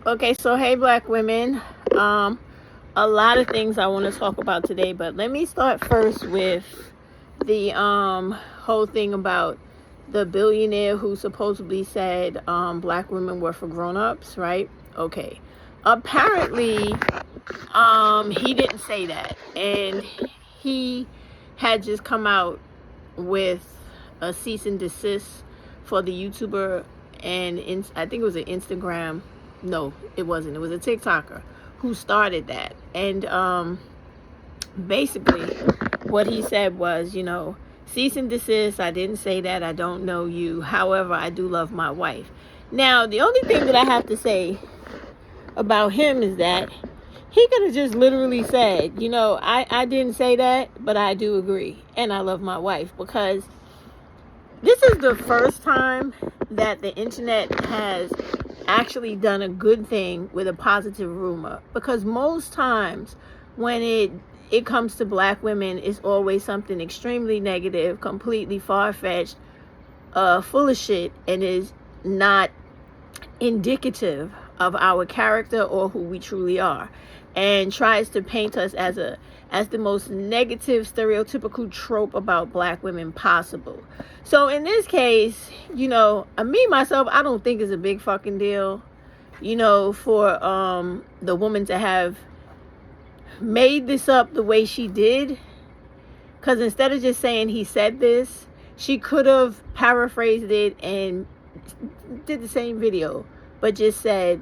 Okay, so hey, black women. Um, a lot of things I want to talk about today, but let me start first with the whole thing about the billionaire who supposedly said black women were for grown-ups, right? Okay. Apparently, he didn't say that, and he had just come out with a cease and desist for the YouTuber, and I think it was an Instagram. No, it wasn't. It was a TikToker who started that. And basically, what he said was, cease and desist. I didn't say that. I don't know you. However, I do love my wife. Now, the only thing that I have to say about him is that he could have just literally said, I didn't say that, but I do agree. And I love my wife, because this is the first time that the internet has actually done a good thing with a positive rumor. Because most times when it comes to black women, it's always something extremely negative, completely far-fetched, full of shit, and is not indicative of our character or who we truly are, and tries to paint us as the most negative, stereotypical trope about black women possible. So in this case, me myself, I don't think it's a big fucking deal, for the woman to have made this up the way she did. Because instead of just saying he said this, she could have paraphrased it and did the same video, but just said,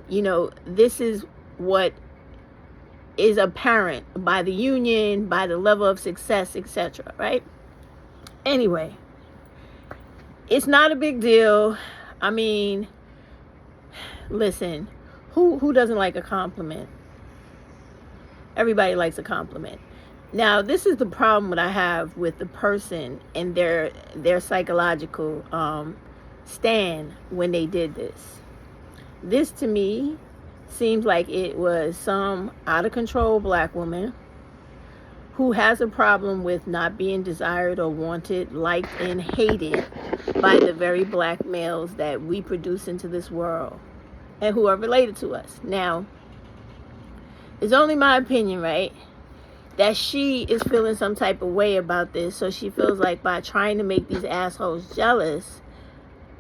this is what is apparent by the union, by the level of success, etc. Right? Anyway, it's not a big deal. I mean, listen, who doesn't like a compliment? Everybody likes a compliment. Now, this is the problem that I have with the person and their psychological stand when they did this. This, to me, seems like it was some out of control black woman who has a problem with not being desired or wanted, liked, and hated by the very black males that we produce into this world and who are related to us. Now, it's only my opinion, right, that she is feeling some type of way about this. So she feels like by trying to make these assholes jealous,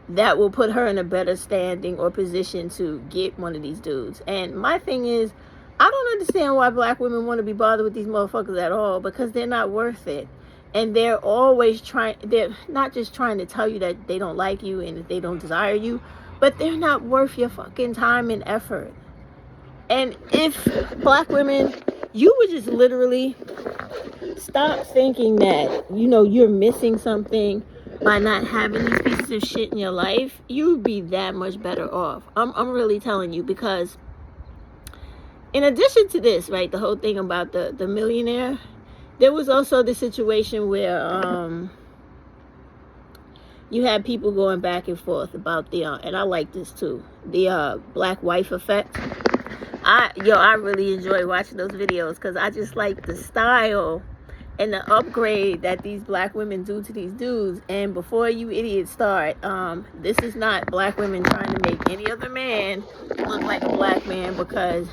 that will put her in a better standing or position to get one of these dudes. And my thing is, I don't understand why black women want to be bothered with these motherfuckers at all, because they're not worth it. And they're always they're not just trying to tell you that they don't like you and that they don't desire you, but they're not worth your fucking time and effort. And if black women, you would just literally stop thinking that, you're missing something by not having these pieces of shit in your life, you'd be that much better off. I'm really telling you, because in addition to this, right, the whole thing about the millionaire, there was also the situation where you had people going back and forth about the and I like this too, the black wife effect. I really enjoy watching those videos, because I just like the style and the upgrade that these black women do to these dudes. And before you idiots start, this is not black women trying to make any other man look like a black man, because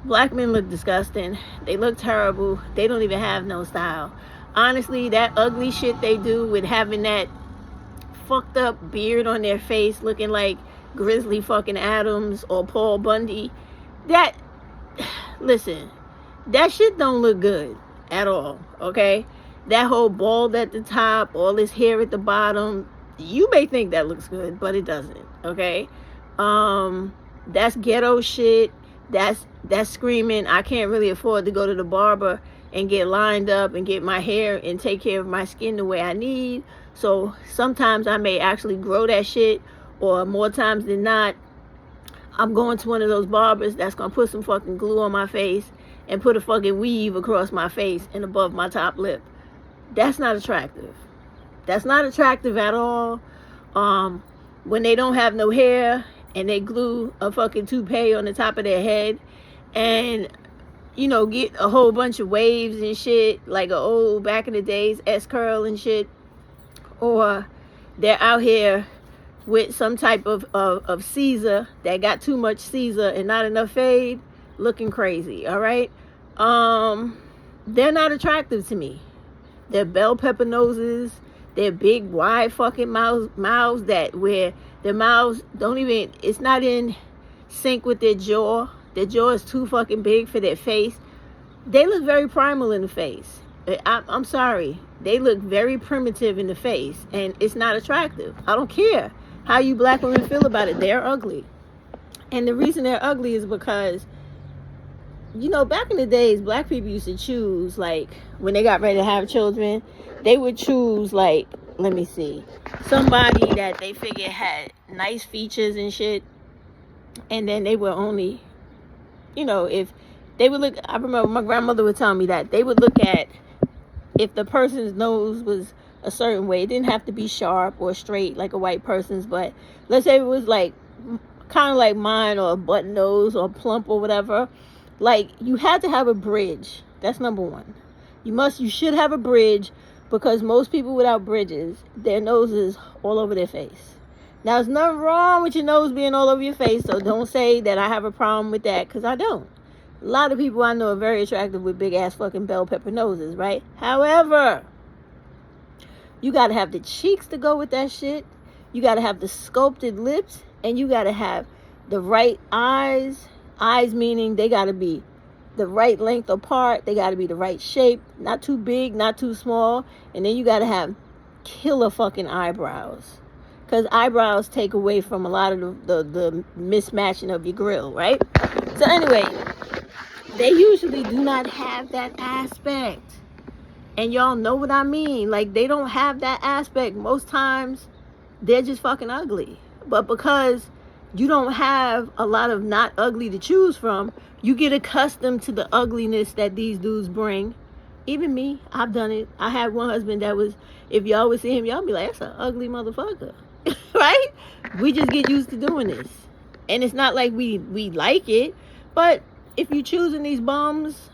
black men look disgusting. They look terrible. They don't even have no style. Honestly, that ugly shit they do with having that fucked up beard on their face looking like Grizzly fucking Adams or Paul Bundy, listen, that shit don't look good at all, okay? That whole bald at the top, all this hair at the bottom, you may think that looks good, but it doesn't, okay? That's ghetto shit. That's screaming, I can't really afford to go to the barber and get lined up and get my hair and take care of my skin the way I need. So sometimes I may actually grow that shit, or more times than not, I'm going to one of those barbers that's going to put some fucking glue on my face and put a fucking weave across my face and above my top lip. That's not attractive. That's not attractive at all. When they don't have no hair and they glue a fucking toupee on the top of their head and, get a whole bunch of waves and shit, like a old back in the days S-curl and shit. Or they're out here with some type of Caesar that got too much Caesar and not enough fade, looking crazy. All right. They're not attractive to me. They're bell pepper noses. They're big, wide fucking mouths that where their mouths don't even, it's not in sync with their jaw. Their jaw is too fucking big for their face. They look very primal in the face. I'm sorry. They look very primitive in the face, and it's not attractive. I don't care how you black women feel about it. They're ugly. And the reason they're ugly is because, you know, back in the days, black people used to choose, like, when they got ready to have children, they would choose, like, let me see, somebody that they figured had nice features and shit. And then they would only, you know, if they would look, I remember my grandmother would tell me that they would look at if the person's nose was a certain way. It didn't have to be sharp or straight like a white person's, but let's say it was like kind of like mine, or a button nose or plump or whatever. Like, you had to have a bridge. That's number one. You should have a bridge, because most people without bridges, their nose is all over their face. Now, there's nothing wrong with your nose being all over your face, so don't say that I have a problem with that, because I don't. A lot of people I know are very attractive with big ass fucking bell pepper noses, right? However, you got to have the cheeks to go with that shit. You got to have the sculpted lips, and you got to have the right eyes. Eyes meaning they got to be the right length apart. They got to be the right shape. Not too big, not too small. And then you got to have killer fucking eyebrows. Because eyebrows take away from a lot of the mismatching of your grill, right? So anyway, they usually do not have that aspect. And y'all know what I mean. Like, they don't have that aspect. Most times, they're just fucking ugly. But because you don't have a lot of not ugly to choose from, you get accustomed to the ugliness that these dudes bring. Even me, I've done it. I had one husband that was, if y'all would see him, y'all be like, that's an ugly motherfucker. Right? We just get used to doing this. And it's not like we like it. But if you're choosing these bums,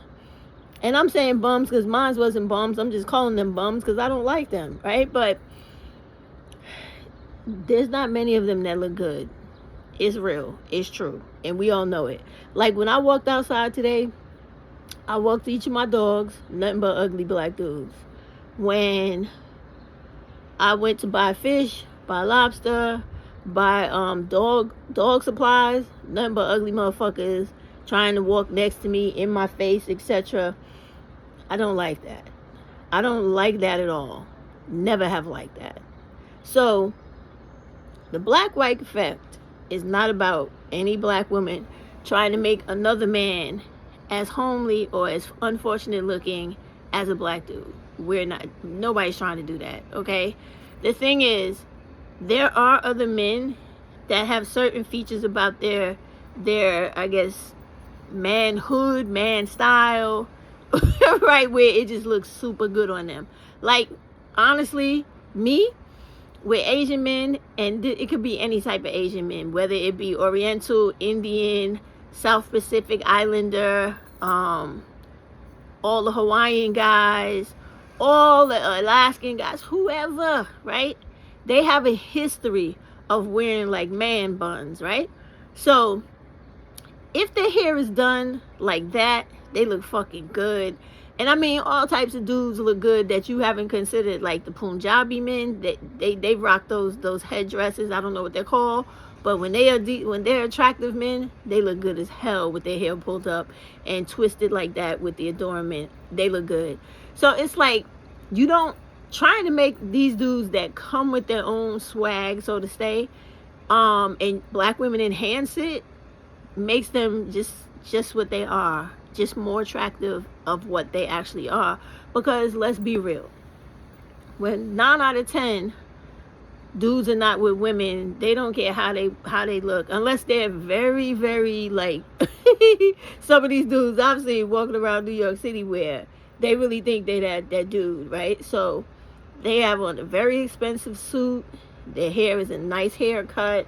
and I'm saying bums because mine wasn't bums, I'm just calling them bums because I don't like them, right? But there's not many of them that look good. It's real. It's true. And we all know it. Like, when I walked outside today, I walked each of my dogs, nothing but ugly black dudes. When I went to buy fish, buy lobster, buy dog supplies, nothing but ugly motherfuckers trying to walk next to me, in my face, etc. I don't like that. I don't like that at all. Never have liked that. So, the black-white effect is not about any black woman trying to make another man as homely or as unfortunate looking as a black dude. We're not, nobody's trying to do that, okay? The thing is, there are other men that have certain features about their I guess, manhood, man style, right, where it just looks super good on them. Like, honestly, me, with Asian men, and it could be any type of Asian men, whether it be Oriental, Indian, South Pacific Islander, all the Hawaiian guys, all the Alaskan guys, whoever, right? They have a history of wearing like man buns, right? So if their hair is done like that, they look fucking good. And I mean, all types of dudes look good that you haven't considered, like the Punjabi men. They rock those headdresses. I don't know what they're called, but when they're attractive men, they look good as hell with their hair pulled up and twisted like that with the adornment. They look good. So it's like, you don't trying to make these dudes that come with their own swag, so to say, and black women enhance it, makes them just what they are, just more attractive of what they actually are. Because let's be real, when 9 out of 10 dudes are not with women, they don't care how they look, unless they're very, very, like some of these dudes I've seen walking around New York City where they really think they that dude, right? So they have on a very expensive suit, their hair is a nice haircut,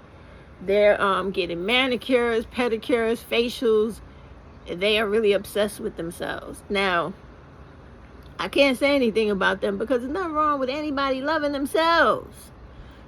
they're getting manicures, pedicures, facials. They are really obsessed with themselves. Now, I can't say anything about them because there's nothing wrong with anybody loving themselves.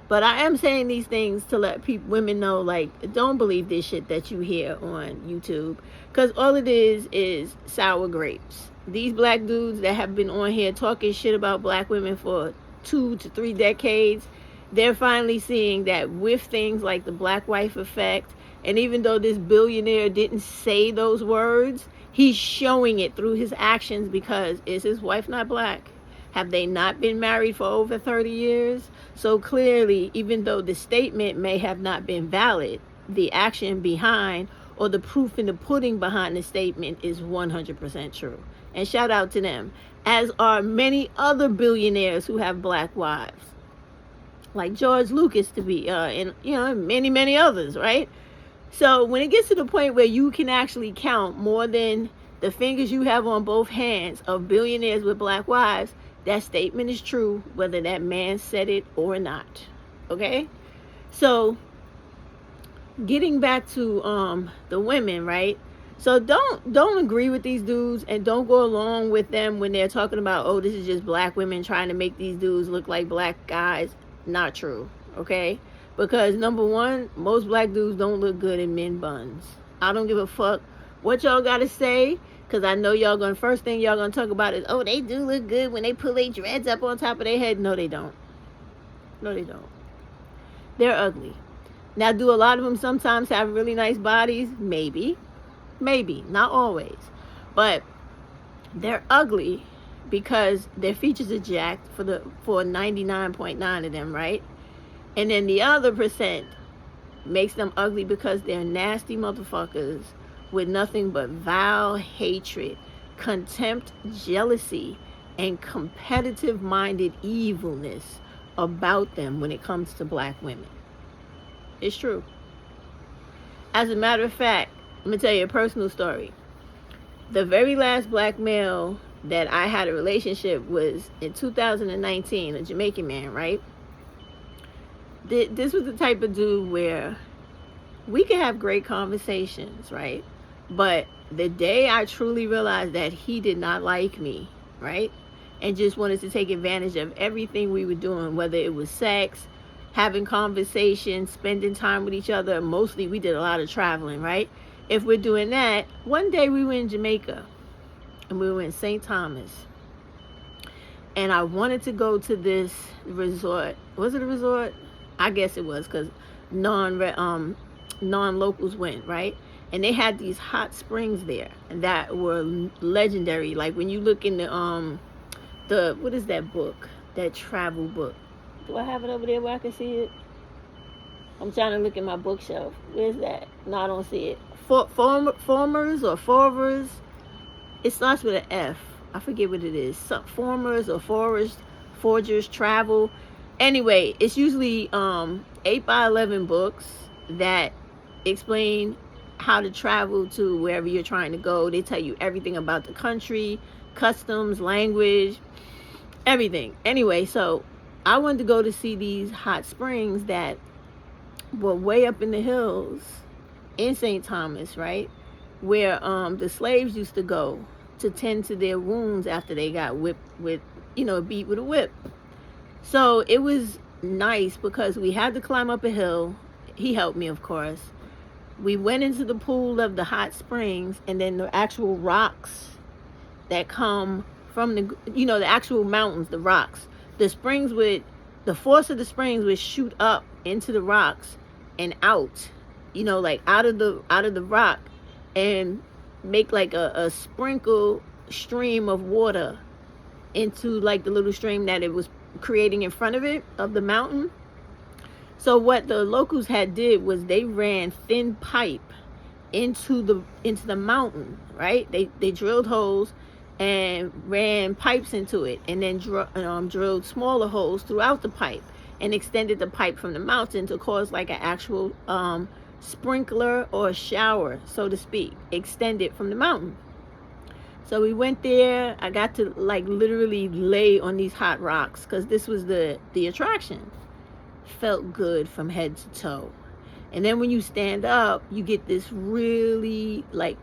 But I am saying these things to let women know, like, don't believe this shit that you hear on YouTube, because all it is sour grapes. These black dudes that have been on here talking shit about black women for 2 to 3 decades, they're finally seeing that with things like the black wife effect, and even though this billionaire didn't say those words, he's showing it through his actions, because is his wife not black? Have they not been married for over 30 years? So clearly, even though the statement may have not been valid, the action behind, or the proof in the pudding behind the statement, is 100% true. And shout out to them, as are many other billionaires who have black wives, like George Lucas to be, and many, many others, right? So when it gets to the point where you can actually count more than the fingers you have on both hands of billionaires with black wives, that statement is true, whether that man said it or not. Okay? So, getting back to the women, right? So don't agree with these dudes, and don't go along with them when they're talking about, oh, this is just black women trying to make these dudes look like black guys. Not true. Okay? Because number one, most black dudes don't look good in men buns. I don't give a fuck what y'all gotta say, because I know y'all first thing y'all gonna talk about is, oh, they do look good when they pull their dreads up on top of their head. No, they don't. No, they don't. They're ugly. Now, do a lot of them sometimes have really nice bodies? Maybe. Maybe. Not always. But they're ugly because their features are jacked for 99.9 of them, right? And then the other percent makes them ugly because they're nasty motherfuckers with nothing but vile hatred, contempt, jealousy, and competitive-minded evilness about them when it comes to black women. It's true. As a matter of fact, let me tell you a personal story. The very last black male that I had a relationship was in 2019, a Jamaican man, right? This was the type of dude where we could have great conversations, right? But the day I truly realized that he did not like me, right? And just wanted to take advantage of everything we were doing, whether it was sex, having conversations, spending time with each other. Mostly we did a lot of traveling, right? If we're doing that, one day we were in Jamaica and we were in St. Thomas. And I wanted to go to this resort. Was it a resort? I guess it was, because non-locals went, right? And they had these hot springs there that were legendary. Like when you look in the what is that book? That travel book. Do I have it over there where I can see it? I'm trying to look at my bookshelf. Where's that? No, I don't see it. Formers or Forvers. It starts with an F. I forget what it is. Formers or Forgers Travel. Anyway, it's usually 8 by 11 books that explain how to travel to wherever you're trying to go. They tell you everything about the country, customs, language, everything. Anyway, so I wanted to go to see these hot springs that were way up in the hills in St. Thomas, right? Where the slaves used to go to tend to their wounds after they got whipped with, beat with a whip. So it was nice because we had to climb up a hill. He helped me, of course. We went into the pool of the hot springs, and then the actual rocks that come from the actual mountains, the rocks. The force of the springs would shoot up into the rocks and out, like out of the rock, and make like a sprinkle stream of water into like the little stream that it was creating in front of the mountain. So what the locals did was they ran thin pipe into the mountain, right? They drilled holes and ran pipes into it, and then drilled smaller holes throughout the pipe and extended the pipe from the mountain to cause like an actual sprinkler or shower, so to speak, extended from the mountain. So we went there. I got to like literally lay on these hot rocks because this was the attraction. Felt good from head to toe. And then when you stand up, you get this really like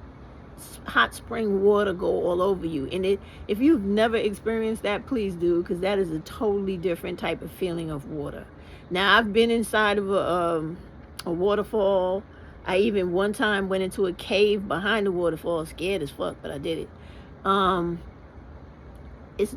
hot spring water go all over you. And if you've never experienced that, please do, because that is a totally different type of feeling of water. Now, I've been inside of a waterfall. I even one time went into a cave behind the waterfall, scared as fuck, but I did it.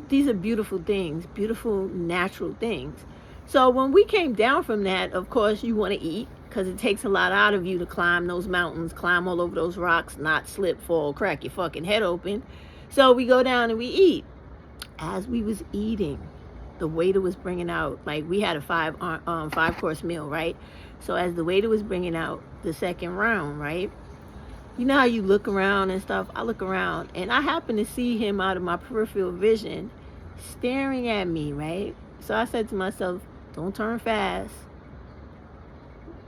These are beautiful things, beautiful natural things. So when we came down from that, of course, you want to eat, because it takes a lot out of you to climb those mountains, climb all over those rocks, not slip, fall, crack your fucking head open. So we go down and we eat. As we was eating, the waiter was bringing out, like, we had a five course meal, right? So as the waiter was bringing out the second round, right? You know how you look around and stuff? I look around and I happen to see him out of my peripheral vision staring at me, right? So I said to myself, don't turn fast.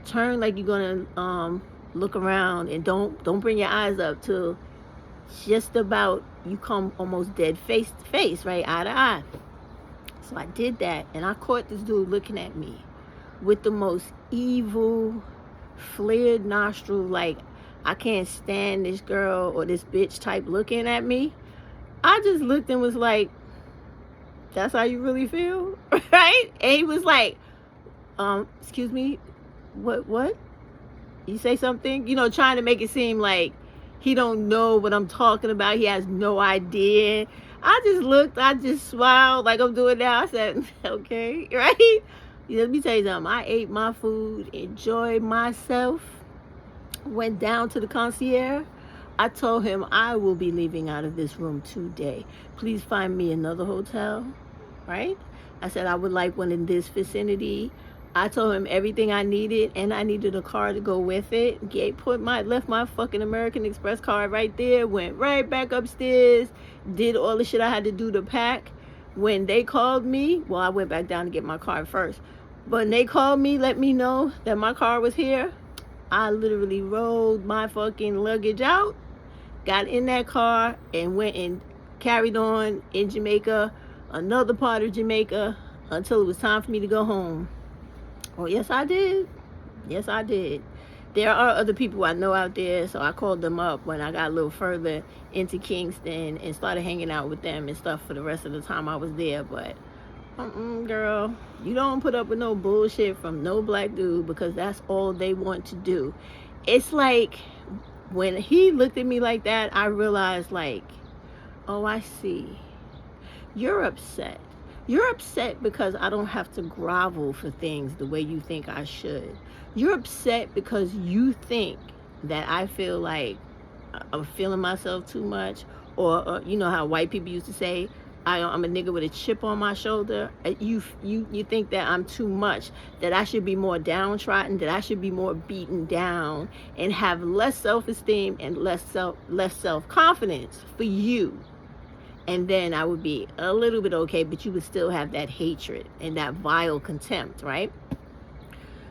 Turn like you're gonna look around, and don't bring your eyes up till just about you come almost dead face to face, right? Eye to eye. So I did that, and I caught this dude looking at me with the most evil, flared nostril, like, I can't stand this girl or this bitch type looking at me. I just looked and was like, that's how you really feel? Right? And he was like, excuse me, what? You say something? You know, trying to make it seem like he don't know what I'm talking about. He has no idea. I just looked, I just smiled like I'm doing now. I said, okay, right? Let me tell you something. I ate my food, enjoyed myself, went down to the concierge. I told him I will be leaving out of this room today. Please find me another hotel, right? I said I would like one in this vicinity. I told him everything I needed, and I needed a car to go with it. Left my fucking American Express card right there, went right back upstairs, did all the shit I had to do to pack. When they called me, well, I went back down to get my card first. But when they called me, let me know that my car was here, I literally rolled my fucking luggage out, got in that car, and went and carried on in Jamaica, another part of Jamaica, until it was time for me to go home. Oh, yes, I did. Yes, I did. There are other people I know out there, so I called them up when I got a little further into Kingston and started hanging out with them and stuff for the rest of the time I was there. But, girl, you don't put up with no bullshit from no black dude, because that's all they want to do. It's like, when he looked at me like that, I realized, like, oh, I see. You're upset. You're upset because I don't have to grovel for things the way you think I should. You're upset because you think that I feel like I'm feeling myself too much, or you know how white people used to say, I'm a nigga with a chip on my shoulder. You think that I'm too much, that I should be more downtrodden, that I should be more beaten down and have less self-esteem and less self-confidence for you. And then I would be a little bit okay, but you would still have that hatred and that vile contempt, right?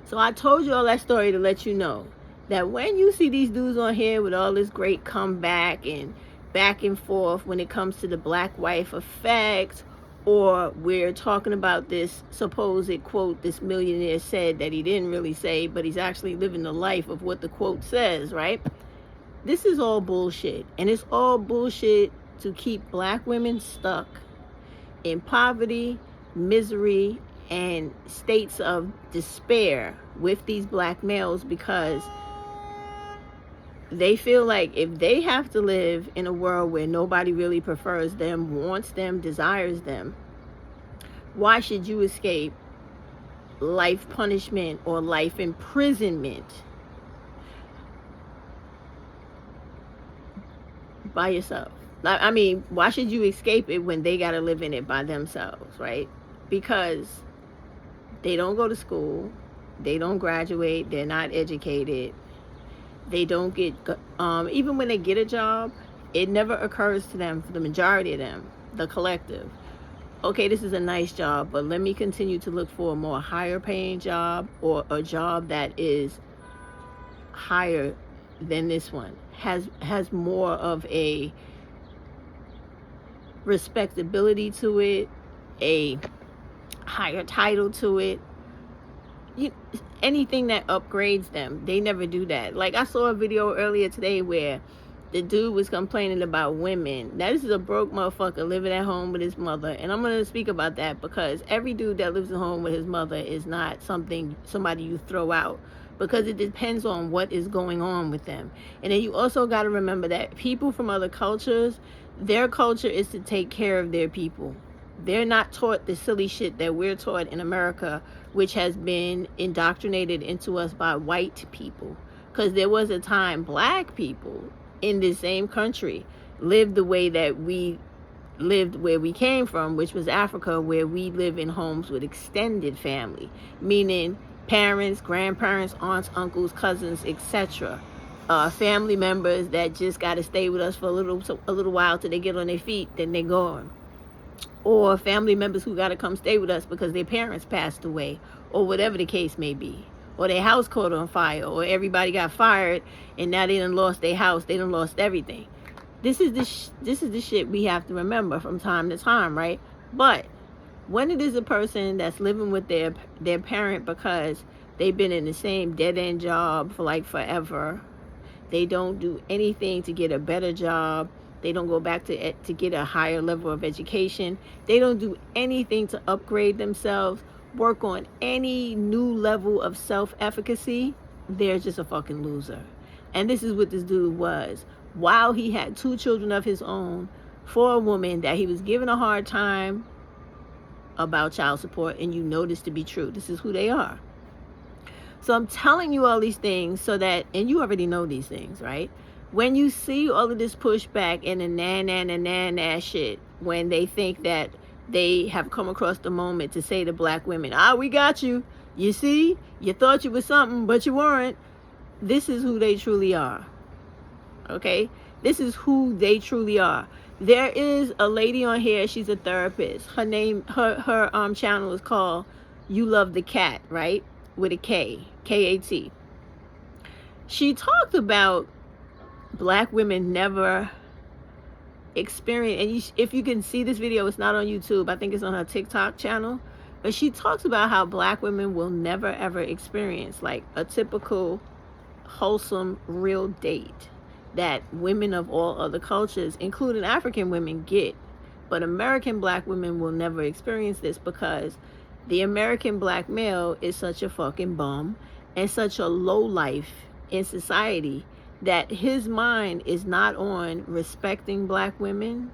So I told you all that story to let you know that when you see these dudes on here with all this great comeback and back and forth when it comes to the black wife effect, or we're talking about this supposed quote this millionaire said that he didn't really say, but he's actually living the life of what the quote says, right? This is all bullshit. And it's all bullshit to keep black women stuck in poverty, misery, and states of despair with these black males, because they feel like if they have to live in a world where nobody really prefers them, wants them, desires them, why should you escape life punishment or life imprisonment by yourself? I mean, why should you escape it when they got to live in it by themselves, right? Because they don't go to school, they don't graduate, they're not educated, they don't get, even when they get a job, it never occurs to them, for the majority of them, the collective, okay, this is a nice job, but let me continue to look for a more higher paying job, or a job that is higher than this one, has more of a respectability to it, a higher title to it, anything that upgrades them. They never do that. Like, I saw a video earlier today where the dude was complaining about women. Now, this is a broke motherfucker living at home with his mother. And I'm going to speak about that because every dude that lives at home with his mother is not somebody you throw out, because it depends on what is going on with them. And then you also got to remember that people from other cultures, their culture is to take care of their people. They're not taught the silly shit that we're taught in America, which has been indoctrinated into us by white people. Because there was a time black people in the same country lived the way that we lived where we came from, which was Africa, where we live in homes with extended family, meaning parents, grandparents, aunts, uncles, cousins, etc. Family members that just got to stay with us for a little while till they get on their feet, then they're gone. Or family members who got to come stay with us because their parents passed away, or whatever the case may be. Or their house caught on fire, or everybody got fired, and now they done lost their house, they done lost everything. This is the shit we have to remember from time to time, right? But when it is a person that's living with their parent because they've been in the same dead-end job for like forever, they don't do anything to get a better job, they don't go back to get a higher level of education, they don't do anything to upgrade themselves, work on any new level of self-efficacy, they're just a fucking loser. And this is what this dude was. While he had 2 children of his own for a woman that he was giving a hard time about child support, and you know this to be true. This is who they are. So I'm telling you all these things so that, and you already know these things, right? When you see all of this pushback and the na shit, when they think that they have come across the moment to say to black women, we got you. You see, you thought you was something, but you weren't. This is who they truly are. Okay? This is who they truly are. There is a lady on here, she's a therapist. Her name, her channel is called You Love the Cat, right? With a K, K-A-T. She talked about black women never experience, and if you can see this video, it's not on YouTube, I think it's on her TikTok channel, but she talks about how black women will never ever experience like a typical wholesome real date that women of all other cultures, including African women, get. But American black women will never experience this because the American black male is such a fucking bum and such a low life in society that his mind is not on respecting black women.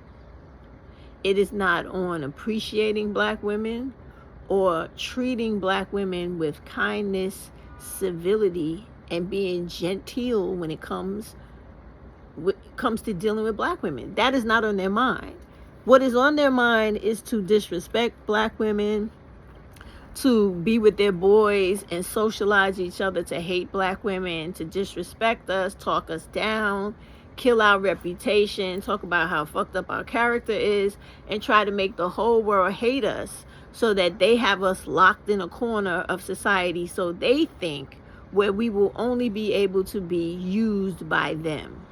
It is not on appreciating black women or treating black women with kindness, civility, and being genteel when it comes to dealing with black women. That is not on their mind. What is on their mind is to disrespect black women, to be with their boys and socialize each other, to hate black women, to disrespect us, talk us down, kill our reputation, talk about how fucked up our character is, and try to make the whole world hate us so that they have us locked in a corner of society so they think where we will only be able to be used by them.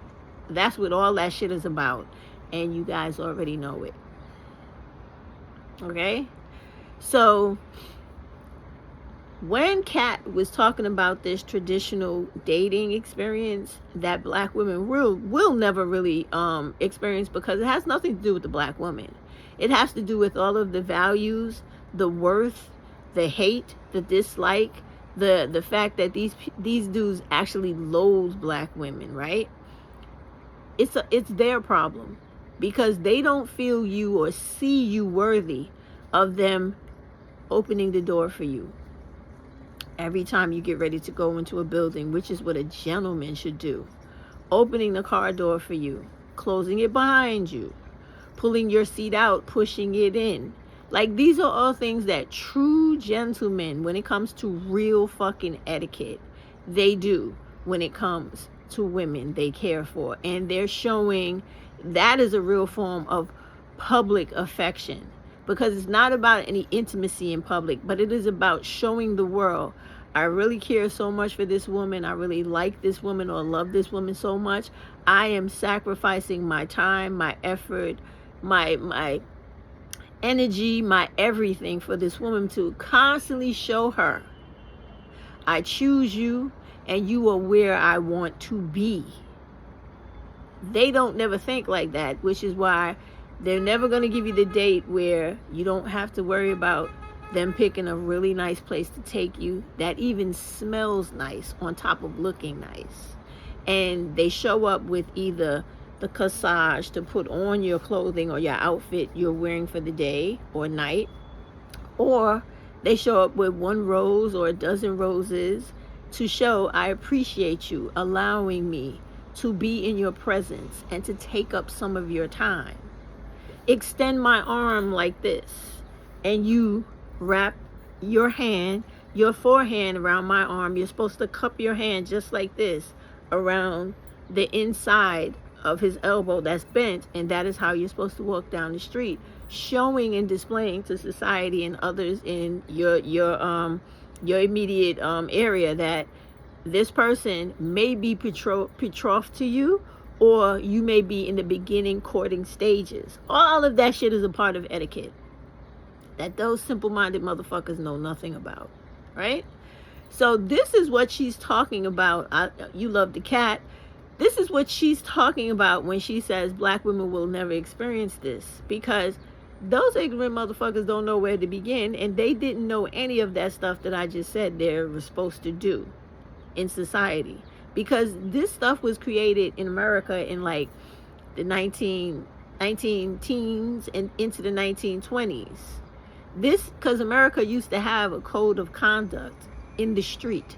That's what all that shit is about, and you guys already know it. Okay? So when Kat was talking about this traditional dating experience that black women will never really experience, because it has nothing to do with the black woman. It has to do with all of the values, the worth, the hate, the dislike, the fact that these dudes actually loathe black women, right? It's their problem, because they don't feel you or see you worthy of them opening the door for you every time you get ready to go into a building, which is what a gentleman should do. Opening the car door for you, closing it behind you, pulling your seat out, pushing it in. Like, these are all things that true gentlemen, when it comes to real fucking etiquette, they do when it comes to women they care for. And they're showing that is a real form of public affection, because it's not about any intimacy in public, but it is about showing the world, I really care so much for this woman, I really like this woman or love this woman so much, I am sacrificing my time, my effort, my energy, my everything for this woman, to constantly show her I choose you and you are where I want to be. They don't never think like that, which is why they're never going to give you the date where you don't have to worry about them picking a really nice place to take you that even smells nice on top of looking nice. And they show up with either the corsage to put on your clothing or your outfit you're wearing for the day or night, or they show up with one rose or a dozen roses to show I appreciate you allowing me to be in your presence and to take up some of your time. Extend my arm like this, and you wrap your hand, your forehand around my arm. You're supposed to cup your hand just like this around the inside of his elbow that's bent, and that is how you're supposed to walk down the street, showing and displaying to society and others in your immediate area that this person may be betrothed to you, or you may be in the beginning courting stages. All of that shit is a part of etiquette that those simple-minded motherfuckers know nothing about, right? So this is what she's talking about. You love the cat. This is what she's talking about when she says black women will never experience this, because those ignorant motherfuckers don't know where to begin, and they didn't know any of that stuff that I just said they were supposed to do in society, because this stuff was created in America in like the 19 teens and into the 1920s. This because America used to have a code of conduct in the street,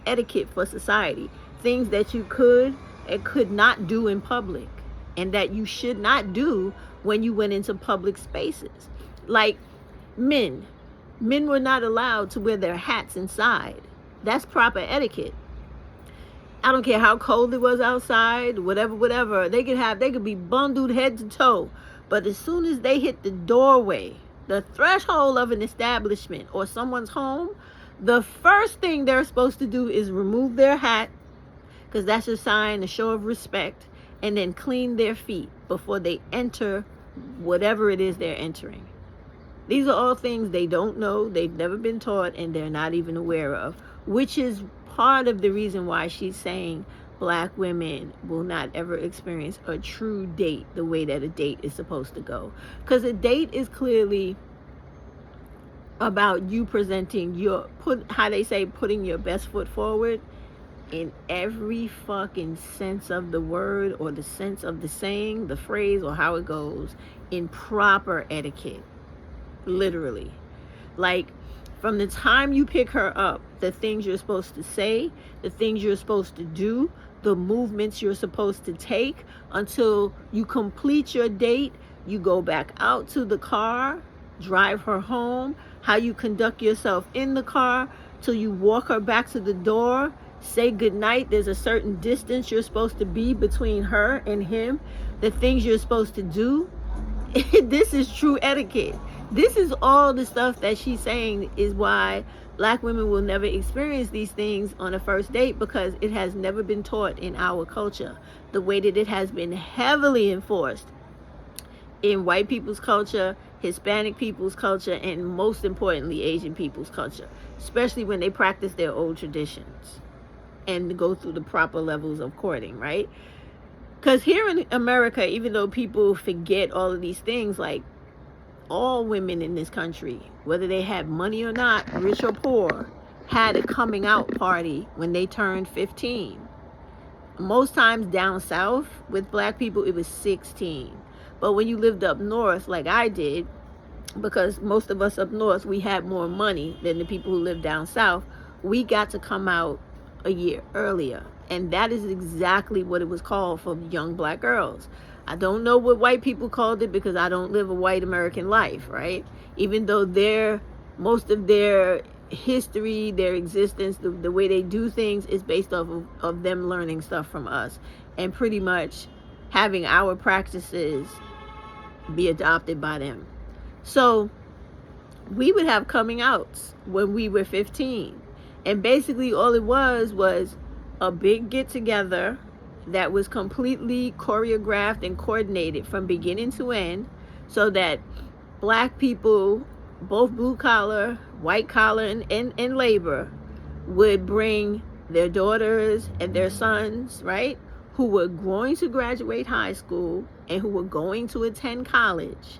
etiquette for society, things that you could and could not do in public, and that you should not do when you went into public spaces. Like men were not allowed to wear their hats inside. That's proper etiquette. I don't care how cold it was outside, whatever. They could be bundled head to toe, but as soon as they hit the doorway, the threshold of an establishment or someone's home, the first thing they're supposed to do is remove their hat, because that's a sign, a show of respect, and then clean their feet before they enter whatever it is they're entering. These are all things they don't know, they've never been taught, and they're not even aware of, which is part of the reason why she's saying black women will not ever experience a true date the way that a date is supposed to go. Because a date is clearly about you presenting putting your best foot forward in every fucking sense of the word, or the sense of the saying, the phrase, or how it goes, in proper etiquette. Literally. Like, from the time you pick her up, the things you're supposed to say, the things you're supposed to do, the movements you're supposed to take, until you complete your date, you go back out to the car, drive her home, how you conduct yourself in the car, till you walk her back to the door, say goodnight. There's a certain distance you're supposed to be between her and him, the things you're supposed to do. This is true etiquette. This is all the stuff that she's saying is why black women will never experience these things on a first date, because it has never been taught in our culture the way that it has been heavily enforced in white people's culture, Hispanic people's culture, and most importantly, Asian people's culture, especially when they practice their old traditions and go through the proper levels of courting, right? Because here in America, even though people forget all of these things, like, all women in this country, whether they had money or not, rich or poor, had a coming out party when they turned 15. Most times down south with black people, it was 16. But when you lived up north, like I did, because most of us up north, we had more money than the people who lived down south, we got to come out a year earlier. And that is exactly what it was called for young black girls. I don't know what white people called it, because I don't live a white American life, right? Even though most of their history, their existence, the way they do things is based off of them learning stuff from us, and pretty much having our practices be adopted by them. So we would have coming outs when we were 15. And basically all it was a big get together that was completely choreographed and coordinated from beginning to end, so that black people, both blue collar, white collar, and labor, would bring their daughters and their sons, right, who were going to graduate high school and who were going to attend college.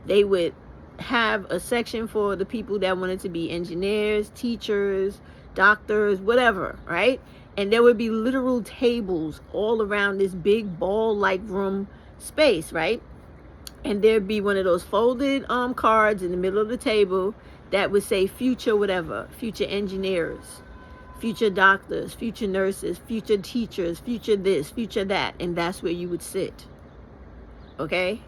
They would have a section for the people that wanted to be engineers, teachers, doctors, whatever, right? And there would be literal tables all around this big ball-like room space, right? And there'd be one of those folded cards in the middle of the table that would say future whatever, future engineers, future doctors, future nurses, future teachers, future this, future that, and that's where you would sit. Okay?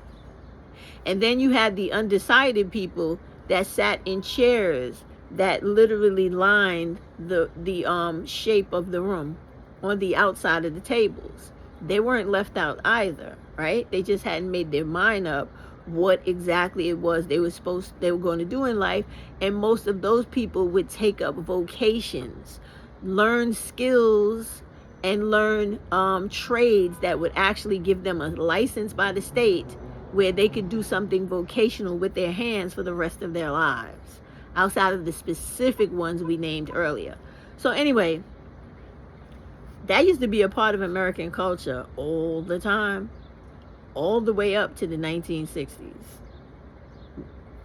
And then you had the undecided people that sat in chairs that literally lined the shape of the room on the outside of the tables. They weren't left out either, right? They just hadn't made their mind up what exactly it was they were going to do in life. And most of those people would take up vocations, learn skills, and learn trades that would actually give them a license by the state where they could do something vocational with their hands for the rest of their lives, outside of the specific ones we named earlier. So anyway, that used to be a part of American culture all the time, all the way up to the 1960s.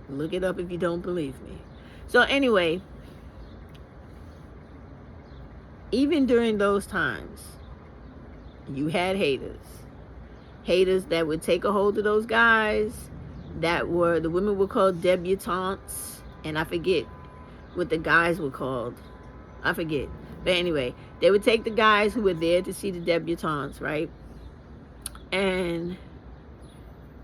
Look it up if you don't believe me. So anyway, even during those times, you had haters that would take a hold of those guys that were, the women were called debutantes, and I forget what the guys were called. I forget. But anyway, they would take the guys who were there to see the debutantes, right? And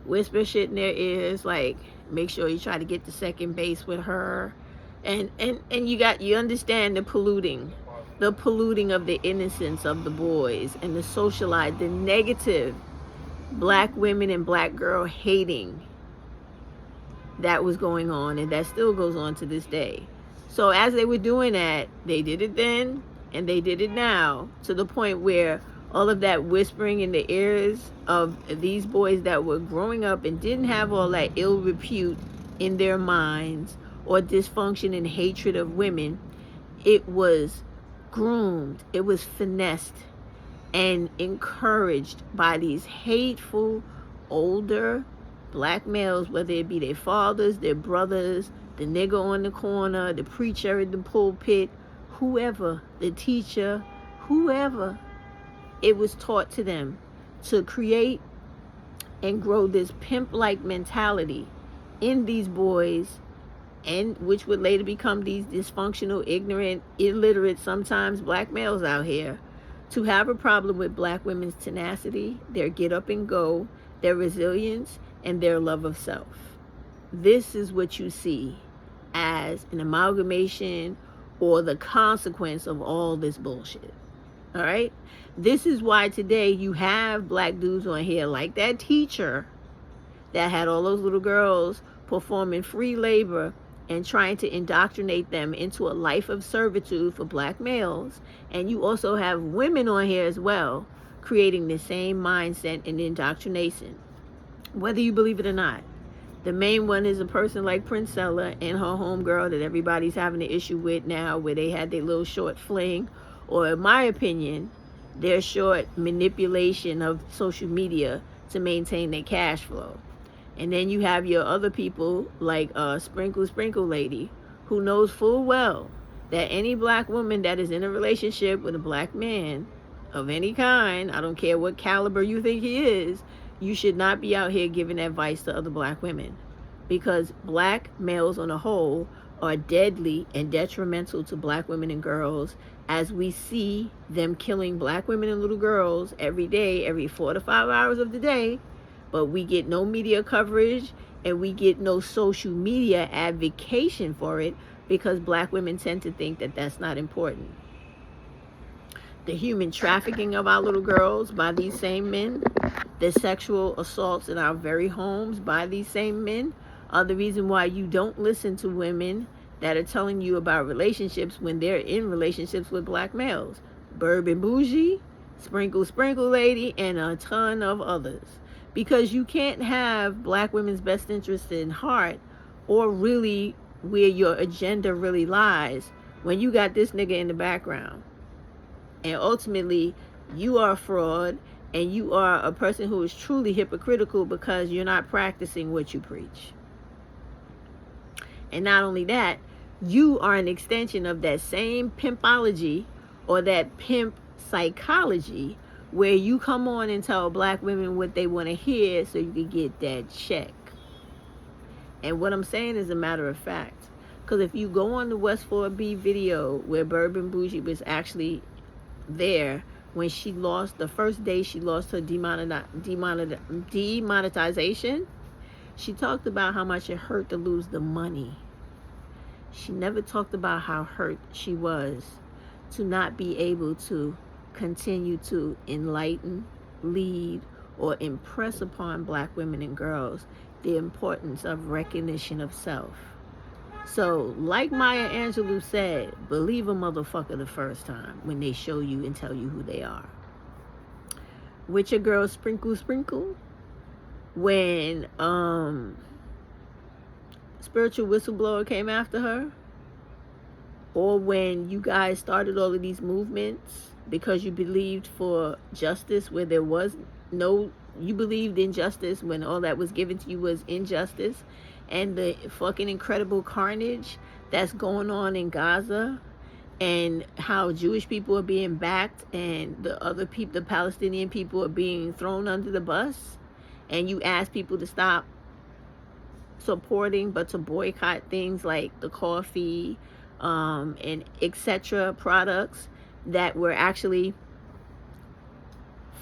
whisper shit in their ears, like, make sure you try to get to second base with her. And you understand the polluting of the innocence of the boys, and the negative black women and black girl hating that was going on, and that still goes on to this day. So as they were doing that, they did it then and they did it now, to the point where all of that whispering in the ears of these boys that were growing up and didn't have all that ill repute in their minds or dysfunction and hatred of women, it was groomed, it was finessed and encouraged by these hateful older black males, whether it be their fathers, their brothers, the nigger on the corner, the preacher in the pulpit, whoever, the teacher, whoever. It was taught to them to create and grow this pimp-like mentality in these boys, and which would later become these dysfunctional, ignorant, illiterate, sometimes black males out here, to have a problem with black women's tenacity, their get up and go, their resilience, and their love of self. This is what you see as an amalgamation or the consequence of all this bullshit. All right? This is why today you have black dudes on here like that teacher that had all those little girls performing free labor and trying to indoctrinate them into a life of servitude for black males. And you also have women on here as well, creating the same mindset and indoctrination, whether you believe it or not. The main one is a person like Princella and her homegirl that everybody's having an issue with now, where they had their little short fling, or in my opinion, their short manipulation of social media to maintain their cash flow. And then you have your other people like Sprinkle Lady, who knows full well that any black woman that is in a relationship with a black man of any kind, I don't care what caliber you think he is, you should not be out here giving advice to other black women, because black males on a whole are deadly and detrimental to black women and girls, as we see them killing black women and little girls every day, every 4 to 5 hours of the day. But we get no media coverage, and we get no social media advocation for it, because black women tend to think that that's not important. The human trafficking of our little girls by these same men, the sexual assaults in our very homes by these same men, are the reason why you don't listen to women that are telling you about relationships when they're in relationships with black males. Bourbon Bougie, Sprinkle Lady, and a ton of others. Because you can't have black women's best interest in heart, or really where your agenda really lies, when you got this nigga in the background. And ultimately, you are a fraud, and you are a person who is truly hypocritical because you're not practicing what you preach. And not only that, you are an extension of that same pimpology or that pimp psychology where you come on and tell black women what they want to hear so you can get that check. And what I'm saying is a matter of fact. Because if you go on the West 4B video where Bourbon Bougie was actually there when she lost, the first day she lost her demonetization, she talked about how much it hurt to lose the money. She never talked about how hurt she was to not be able to continue to enlighten, lead, or impress upon black women and girls the importance of recognition of self. So, like Maya Angelou said, believe a motherfucker the first time when they show you and tell you who they are. With your girl Sprinkle Sprinkle, when Spiritual Whistleblower came after her, or when you guys started all of these movements because you believed for justice where there was no, you believed in justice when all that was given to you was injustice, and the fucking incredible carnage that's going on in Gaza, and how Jewish people are being backed and the other people, the Palestinian people, are being thrown under the bus, and you ask people to stop supporting but to boycott things like the coffee and etc. products that were actually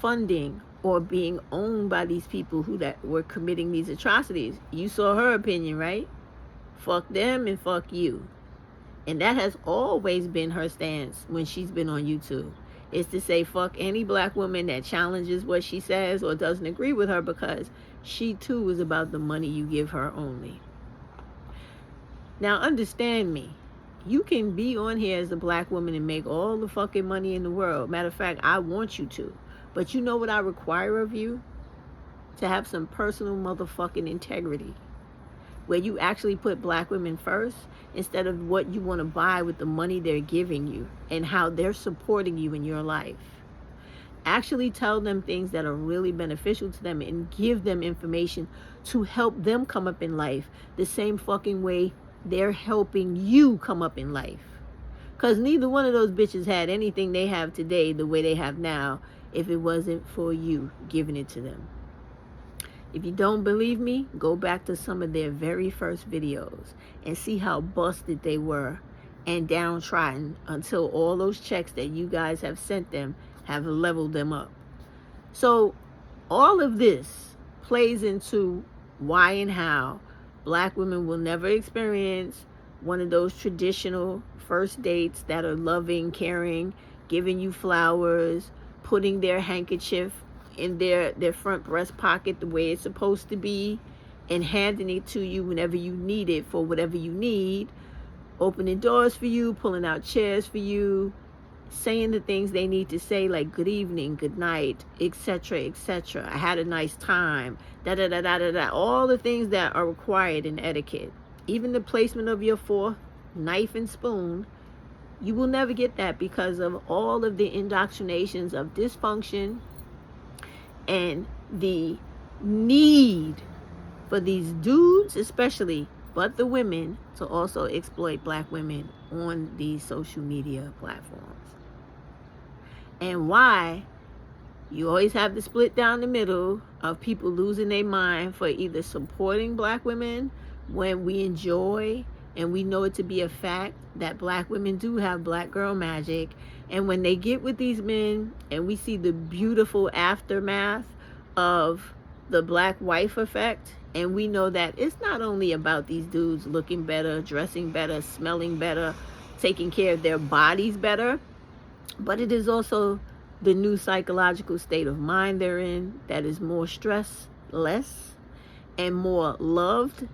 funding or being owned by these people who that were committing these atrocities. You saw her opinion, right? Fuck them and fuck you. And that has always been her stance when she's been on YouTube, is to say fuck any black woman that challenges what she says or doesn't agree with her, because she too is about the money you give her only. Now understand me. You can be on here as a black woman and make all the fucking money in the world. Matter of fact, I want you to. But you know what I require of you? To have some personal motherfucking integrity, where you actually put black women first instead of what you want to buy with the money they're giving you and how they're supporting you in your life. Actually tell them things that are really beneficial to them and give them information to help them come up in life the same fucking way they're helping you come up in life. Because neither one of those bitches had anything they have today the way they have now if it wasn't for you giving it to them. If you don't believe me, go back to some of their very first videos and see how busted they were and downtrodden until all those checks that you guys have sent them have leveled them up. So all of this plays into why and how black women will never experience one of those traditional first dates that are loving, caring, giving you flowers, putting their handkerchief in their front breast pocket the way it's supposed to be, and handing it to you whenever you need it for whatever you need, opening doors for you, pulling out chairs for you, saying the things they need to say, like good evening, good night, etc., etc. I had a nice time, da da da da da da. All the things that are required in etiquette, even the placement of your fork, knife, and spoon. You will never get that because of all of the indoctrinations of dysfunction and the need for these dudes especially, but the women, to also exploit black women on these social media platforms. And why you always have the split down the middle of people losing their mind for either supporting black women when we enjoy and we know it to be a fact that black women do have black girl magic, and when they get with these men and we see the beautiful aftermath of the black wife effect, and we know that it's not only about these dudes looking better, dressing better, smelling better, taking care of their bodies better, but it is also the new psychological state of mind they're in that is more stress less and more loved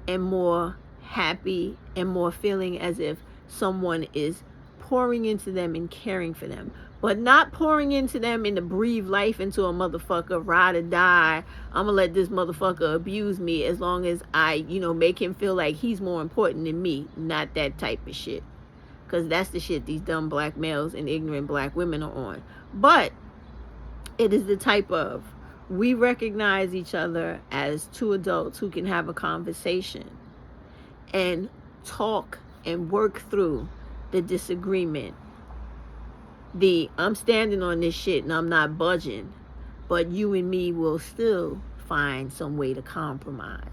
and more happy and more feeling as if someone is pouring into them and caring for them, but not pouring into them and to breathe life into a motherfucker, ride or die. I'm gonna let this motherfucker abuse me as long as I, make him feel like he's more important than me. Not that type of shit, because that's the shit these dumb black males and ignorant black women are on. But It is the type of, we recognize each other as two adults who can have a conversation and talk and work through the disagreement. I'm standing on this shit and I'm not budging, but you and me will still find some way to compromise.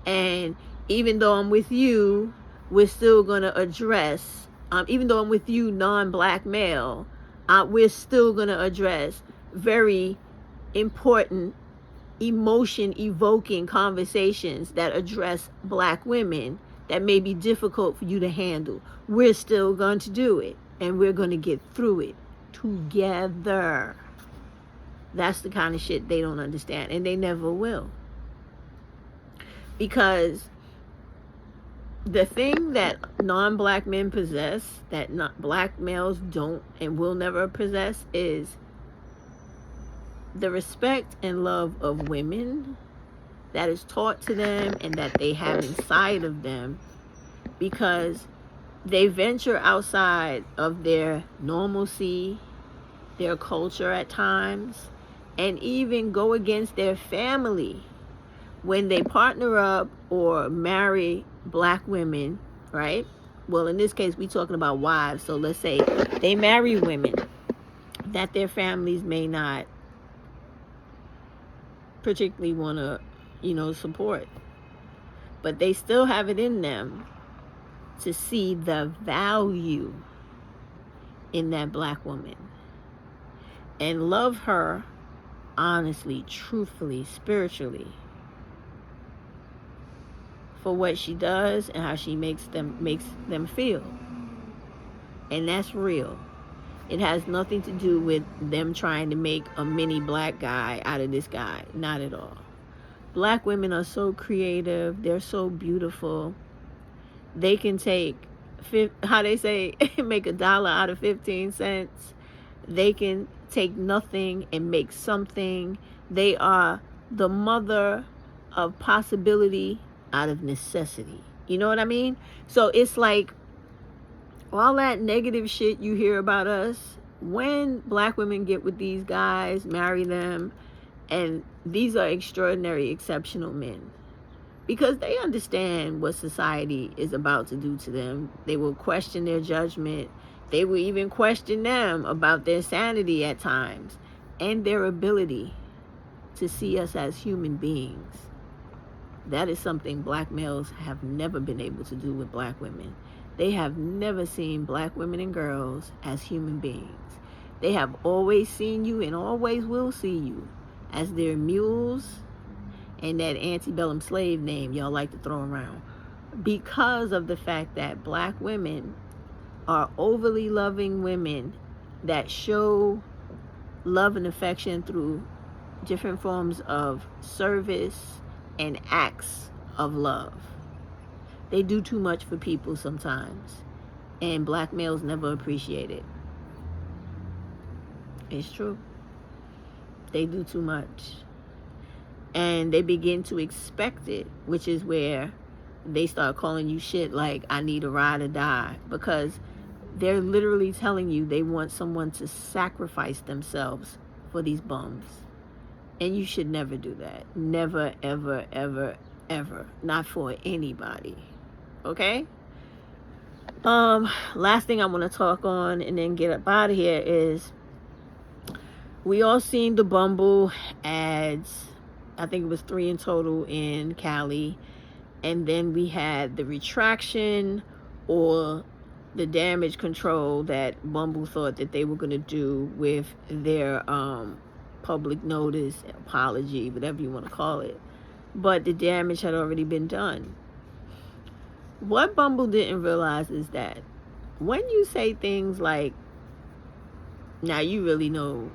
And even though I'm with you, we're still going to address, even though I'm with you, non-black male, we're still going to address very important, emotion-evoking conversations that address black women that may be difficult for you to handle. We're still going to do it, and we're going to get through it together. That's the kind of shit they don't understand, and they never will. Because the thing that non-black men possess, that not black males don't and will never possess, is the respect and love of women that is taught to them and that they have inside of them, because they venture outside of their normalcy, their culture at times, and even go against their family when they partner up or marry black women, right? Well, in this case, we're talking about wives. So let's say they marry women that their families may not particularly want to, support. But they still have it in them to see the value in that black woman and love her honestly, truthfully, spiritually, for what she does and how she makes them feel. And that's real. It has nothing to do with them trying to make a mini black guy out of this guy. Not at all. Black women are so creative. They're so beautiful. They can take, how they say, make $1 out of 15 cents. They can take nothing and make something. They are the mother of possibility out of necessity. You know what I mean? So it's like all that negative shit you hear about us, when black women get with these guys, marry them, and these are extraordinary, exceptional men, because they understand what society is about to do to them. They will question their judgment. They will even question them about their sanity at times and their ability to see us as human beings. That is something black males have never been able to do with black women. They have never seen black women and girls as human beings. They have always seen you and always will see you as their mules and that antebellum slave name y'all like to throw around, because of the fact that black women are overly loving women that show love and affection through different forms of service and acts of love. They do too much for people sometimes, and black males never appreciate it. It's true. They do too much, and they begin to expect it, which is where they start calling you shit like, I need a ride or die, because they're literally telling you they want someone to sacrifice themselves for these bums. And you should never do that. Never, ever, ever, ever. Not for anybody. Okay? Last thing I want to talk on and then get up out of here is, we all seen the Bumble ads. I think it was 3 in total in Cali. And then we had the retraction or the damage control that Bumble thought that they were going to do with their public notice, apology, whatever you want to call it. But the damage had already been done. What Bumble didn't realize is that when you say things like, now you really know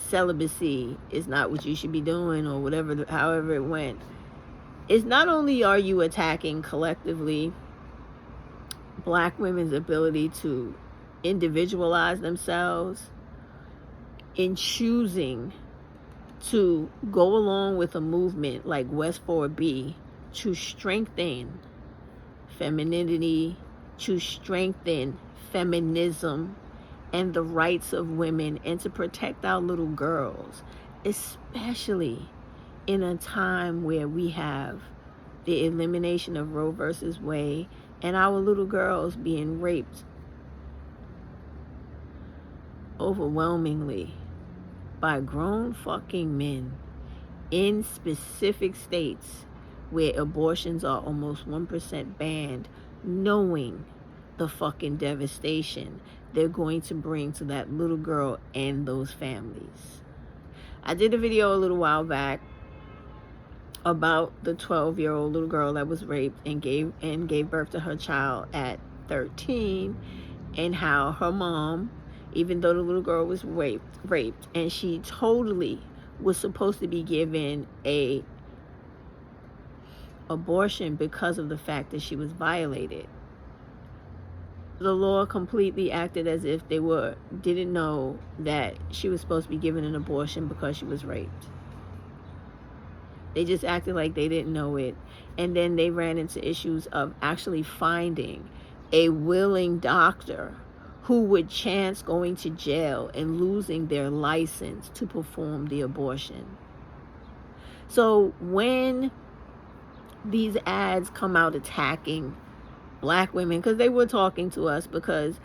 celibacy is not what you should be doing, or whatever, however it went, it's not only are you attacking collectively black women's ability to individualize themselves in choosing to go along with a movement like West 4B to strengthen femininity, to strengthen feminism, and the rights of women and to protect our little girls, especially in a time where we have the elimination of Roe versus Wade and our little girls being raped overwhelmingly by grown fucking men in specific states where abortions are almost 1% banned, knowing the fucking devastation they're going to bring to that little girl and those families. I did a video a little while back about the 12-year-old little girl that was raped and gave birth to her child at 13, and how her mom, even though the little girl was raped, and she totally was supposed to be given a abortion because of the fact that she was violated, the law completely acted as if they didn't know that she was supposed to be given an abortion because she was raped. They just acted like they didn't know it. And then they ran into issues of actually finding a willing doctor who would chance going to jail and losing their license to perform the abortion. So when these ads come out attacking black women, because they were talking to us, because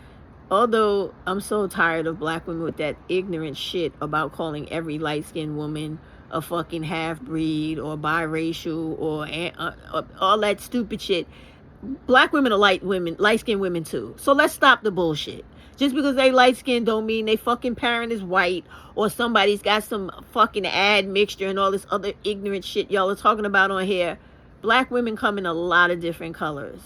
although I'm so tired of black women with that ignorant shit about calling every light-skinned woman a fucking half-breed or biracial or all that stupid shit, black women are light-skinned women too. So let's stop the bullshit. Just because they light-skinned don't mean they fucking parent is white, or somebody's got some fucking ad mixture and all this other ignorant shit y'all are talking about on here. Black women come in a lot of different colors.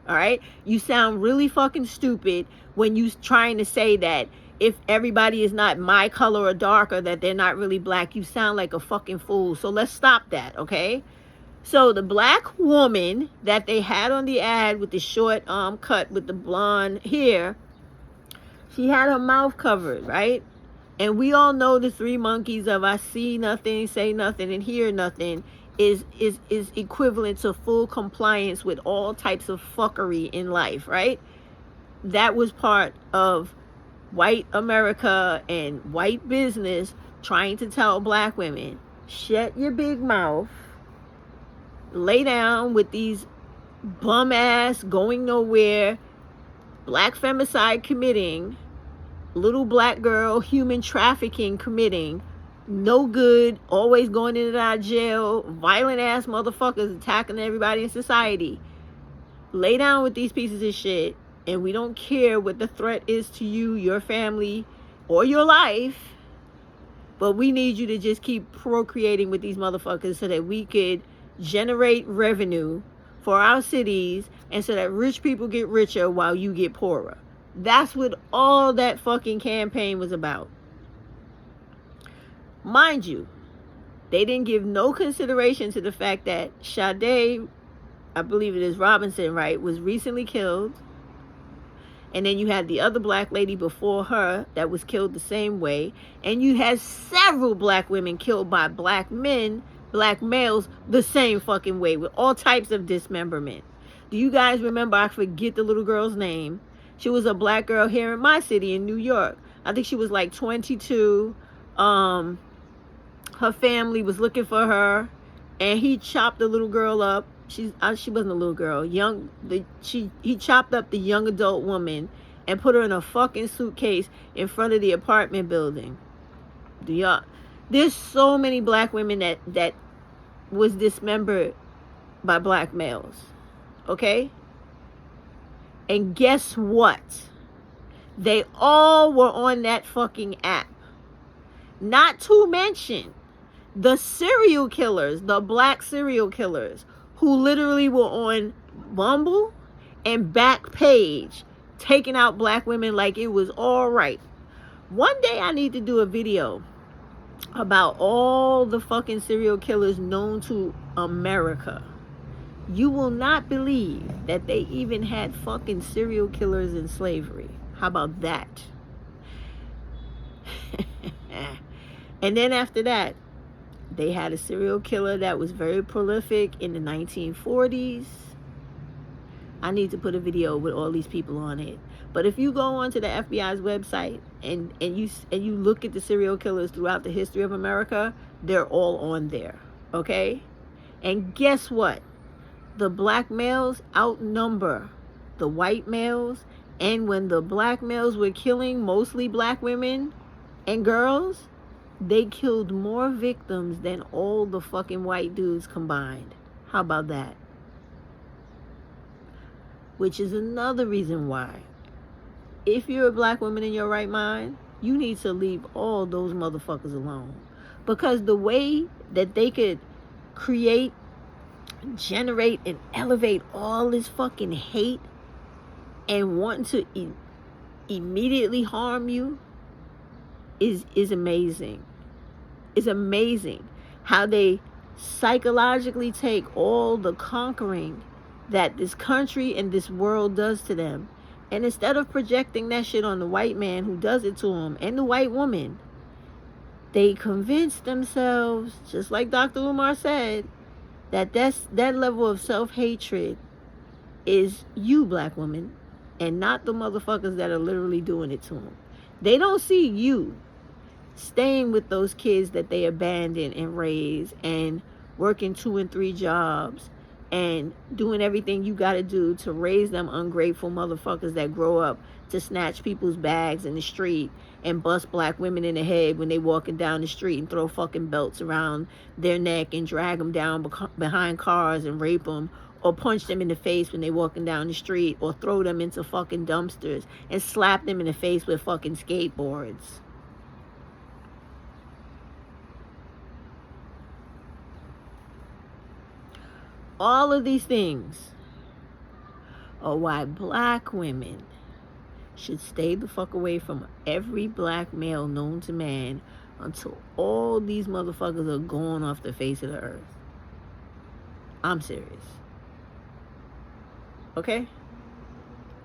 All right? You sound really fucking stupid when you trying to say that if everybody is not my color or darker, that they're not really black. You sound like a fucking fool. So let's stop that, okay? So the black woman that they had on the ad with the short cut with the blonde hair, she had her mouth covered, right? And we all know the three monkeys of I see nothing, say nothing, and hear nothing is equivalent to full compliance with all types of fuckery in life, right? That was part of white America and white business trying to tell black women, shut your big mouth, lay down with these bum ass, going nowhere, black femicide committing, little black girl human trafficking committing, no good, always going in and out of jail, violent ass motherfuckers attacking everybody in society. Lay down with these pieces of shit, and we don't care what the threat is to you, your family, or your life, but we need you to just keep procreating with these motherfuckers so that we could generate revenue for our cities and so that rich people get richer while you get poorer. That's what all that fucking campaign was about. Mind you, they didn't give no consideration to the fact that Sade, I believe it is Robinson, right, was recently killed. And then you had the other black lady before her that was killed the same way. And you had several black women killed by black men, black males, the same fucking way with all types of dismemberment. Do you guys remember? I forget the little girl's name. She was a black girl here in my city in New York. I think she was like 22. Her family was looking for her, and he chopped the little girl up. She wasn't a little girl. He chopped up the young adult woman and put her in a fucking suitcase in front of the apartment building. There's so many black women that was dismembered by black males. Okay? And guess what? They all were on that fucking app. Not to mention the serial killers, the black serial killers, who literally were on Bumble and Backpage taking out black women like it was all right. One day I need to do a video about all the fucking serial killers known to America. You will not believe that they even had fucking serial killers in slavery. How about that? And then after that, they had a serial killer that was very prolific in the 1940s. I need to put a video with all these people on it. But if you go onto the FBI's website and you look at the serial killers throughout the history of America, they're all on there, okay? And guess what? The black males outnumber the white males. And when the black males were killing mostly black women and girls, they killed more victims than all the fucking white dudes combined. How about that? Which is another reason why, if you're a black woman in your right mind, you need to leave all those motherfuckers alone. Because the way that they could create, generate, and elevate all this fucking hate and wanting to immediately harm you is amazing. It's amazing how they psychologically take all the conquering that this country and this world does to them, and instead of projecting that shit on the white man who does it to them and the white woman, they convince themselves, just like Dr. Umar said, that that level of self-hatred is you, black woman, and not the motherfuckers that are literally doing it to them. They don't see you staying with those kids that they abandoned and raised and working 2 and 3 jobs and doing everything you got to do to raise them ungrateful motherfuckers that grow up to snatch people's bags in the street and bust black women in the head when they walking down the street and throw fucking belts around their neck and drag them down behind cars and rape them, or punch them in the face when they walking down the street, or throw them into fucking dumpsters and slap them in the face with fucking skateboards. All of these things are why black women should stay the fuck away from every black male known to man until all these motherfuckers are gone off the face of the earth. I'm serious. Okay?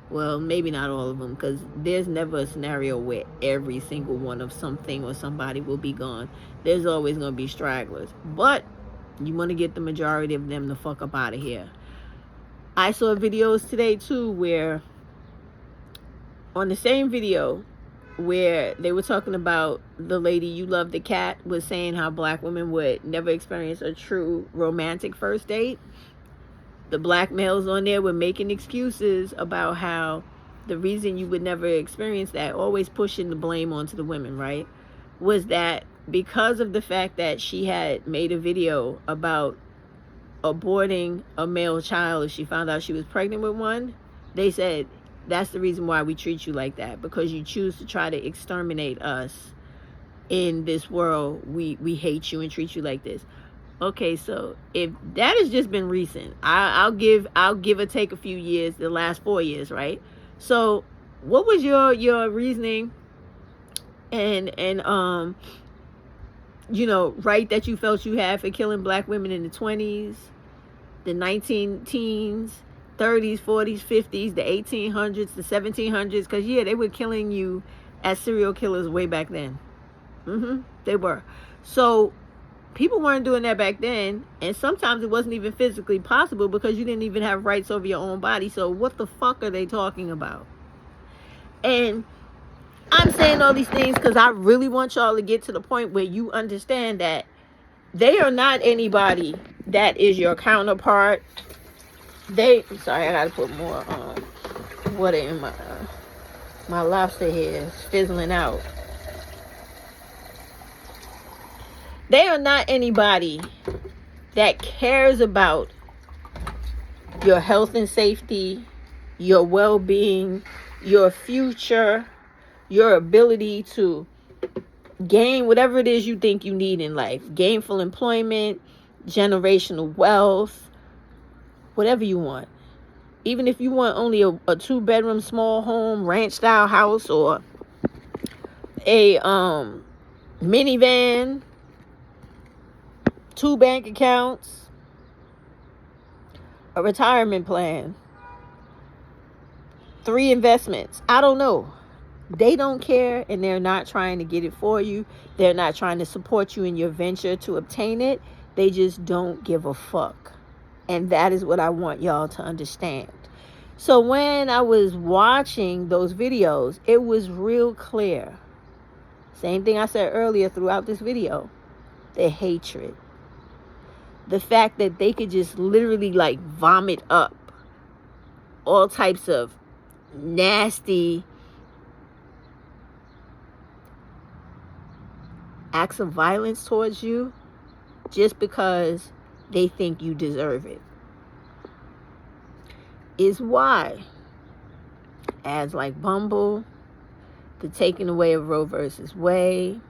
Well, maybe not all of them, because there's never a scenario where every single one of something or somebody will be gone. There's always going to be stragglers. But you want to get the majority of them the fuck up out of here. I saw videos today too where, on the same video, where they were talking about the lady You Love the Cat was saying how black women would never experience a true romantic first date. The black males on there were making excuses about how the reason you would never experience that, always pushing the blame onto the women, right? Was that because of the fact that she had made a video about aborting a male child if she found out she was pregnant with one. They said, that's the reason why we treat you like that, because you choose to try to exterminate us in this world. We hate you and treat you like this. Okay, so if that has just been recent, I'll give or take a few years, the last 4 years, right? So what was your reasoning and right that you felt you had for killing black women in the 20s, the 19 teens, 30s, 40s, 50s, the 1800s, the 1700s? Because they were killing you as serial killers way back then. They were. So people weren't doing that back then, and sometimes it wasn't even physically possible because you didn't even have rights over your own body. So what the fuck are they talking about? And I'm saying all these things because I really want y'all to get to the point where you understand that they are not anybody that is your counterpart. Sorry, I gotta put more water in my lobster here. It's fizzling out. They are not anybody that cares about your health and safety, your well-being, your future, your ability to gain whatever it is you think you need in life. Gainful employment, generational wealth, whatever you want. Even if you want only a 2-bedroom small home, ranch-style house, or a minivan, 2 bank accounts, a retirement plan, 3 investments. I don't know. They don't care, and they're not trying to get it for you. They're not trying to support you in your venture to obtain it. They just don't give a fuck. And that is what I want y'all to understand. So when I was watching those videos, it was real clear. Same thing I said earlier throughout this video. The hatred. The fact that they could just literally like vomit up all types of nasty acts of violence towards you just because they think you deserve it. Is why ads like Bumble, the taking away of Roe versus Wade,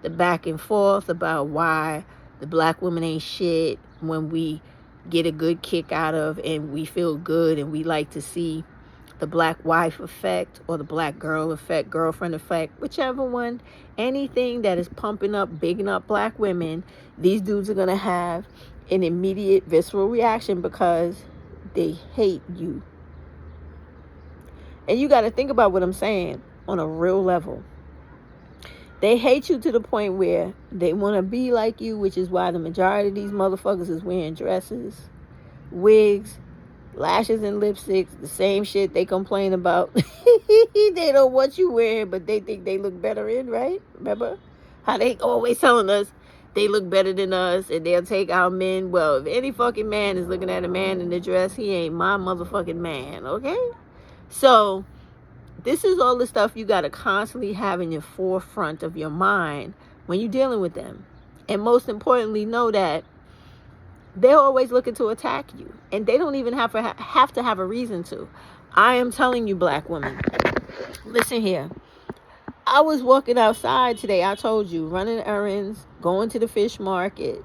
the back and forth about why the black woman ain't shit when we get a good kick out of and we feel good and we like to see the black wife effect or the black girl effect, girlfriend effect, whichever one, anything that is pumping up, bigging up black women, these dudes are going to have an immediate visceral reaction because they hate you. And you got to think about what I'm saying on a real level. They hate you to the point where they want to be like you, which is why the majority of these motherfuckers is wearing dresses, wigs, lashes and lipsticks, the same shit they complain about. They don't want you wearing, but they think they look better in, right? Remember how they always telling us they look better than us and they'll take our men. Well, if any fucking man is looking at a man in a dress, he ain't my motherfucking man, okay? So this is all the stuff you got to constantly have in your forefront of your mind when you're dealing with them. And most importantly, know that they're always looking to attack you. And they don't even have to have a reason to. I am telling you, black woman, listen here. I was walking outside today, I told you, running errands, going to the fish market,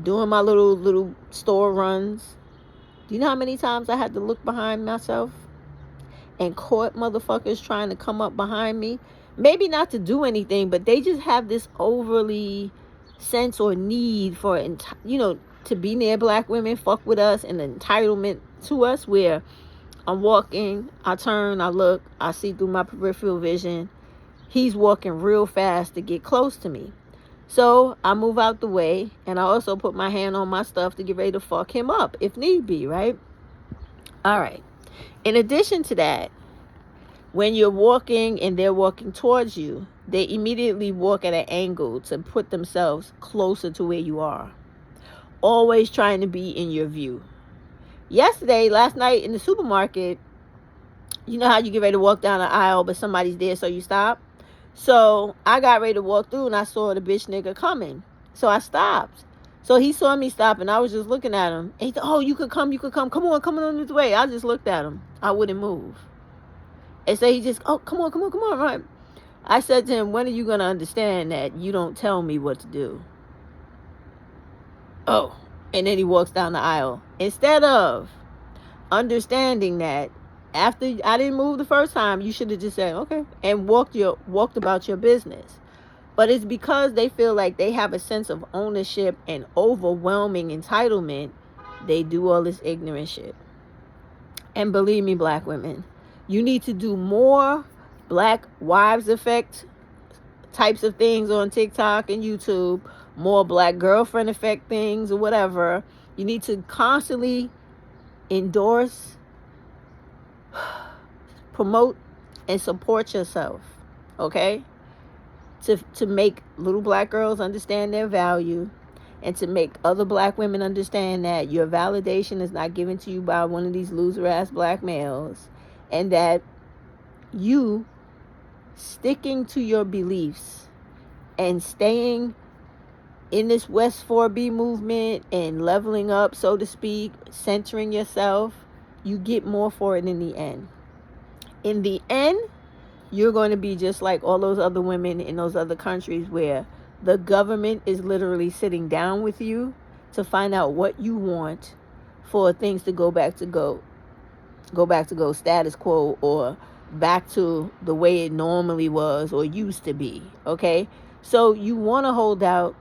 doing my little store runs. Do you know how many times I had to look behind myself and caught motherfuckers trying to come up behind me? Maybe not to do anything, but they just have this overly sense or need for, to be near black women, fuck with us, and entitlement to us, where I'm walking, I turn, I look, I see through my peripheral vision, he's walking real fast to get close to me. So I move out the way, and I also put my hand on my stuff to get ready to fuck him up if need be, right? All right. In addition to that, when you're walking and they're walking towards you, they immediately walk at an angle to put themselves closer to where you are. Always trying to be in your view. Last night in the supermarket, you know how you get ready to walk down the aisle, but somebody's there, so you stop? So I got ready to walk through, and I saw the bitch nigga coming. So I stopped. So he saw me stop, and I was just looking at him. And he said, oh, you could come. Come on this way. I just looked at him. I wouldn't move. And so he just, oh, come on, right? I said to him, when are you going to understand that you don't tell me what to do? Oh, and then he walks down the aisle. Instead of understanding that after I didn't move the first time, you should have just said, okay, and walked about your business. But it's because they feel like they have a sense of ownership and overwhelming entitlement, they do all this ignorant shit. And believe me, black women, you need to do more black wives effect types of things on TikTok and YouTube, more black girlfriend effect things or whatever. You need to constantly endorse, promote, and support yourself, okay? To make little black girls understand their value, and to make other black women understand that your validation is not given to you by one of these loser-ass black males, and that you sticking to your beliefs and staying in this West 4B movement and leveling up, so to speak, centering yourself, you get more for it in the end. In the end, you're going to be just like all those other women in those other countries where the government is literally sitting down with you to find out what you want for things to go back to go status quo, or back to the way it normally was or used to be, okay? So you want to hold out,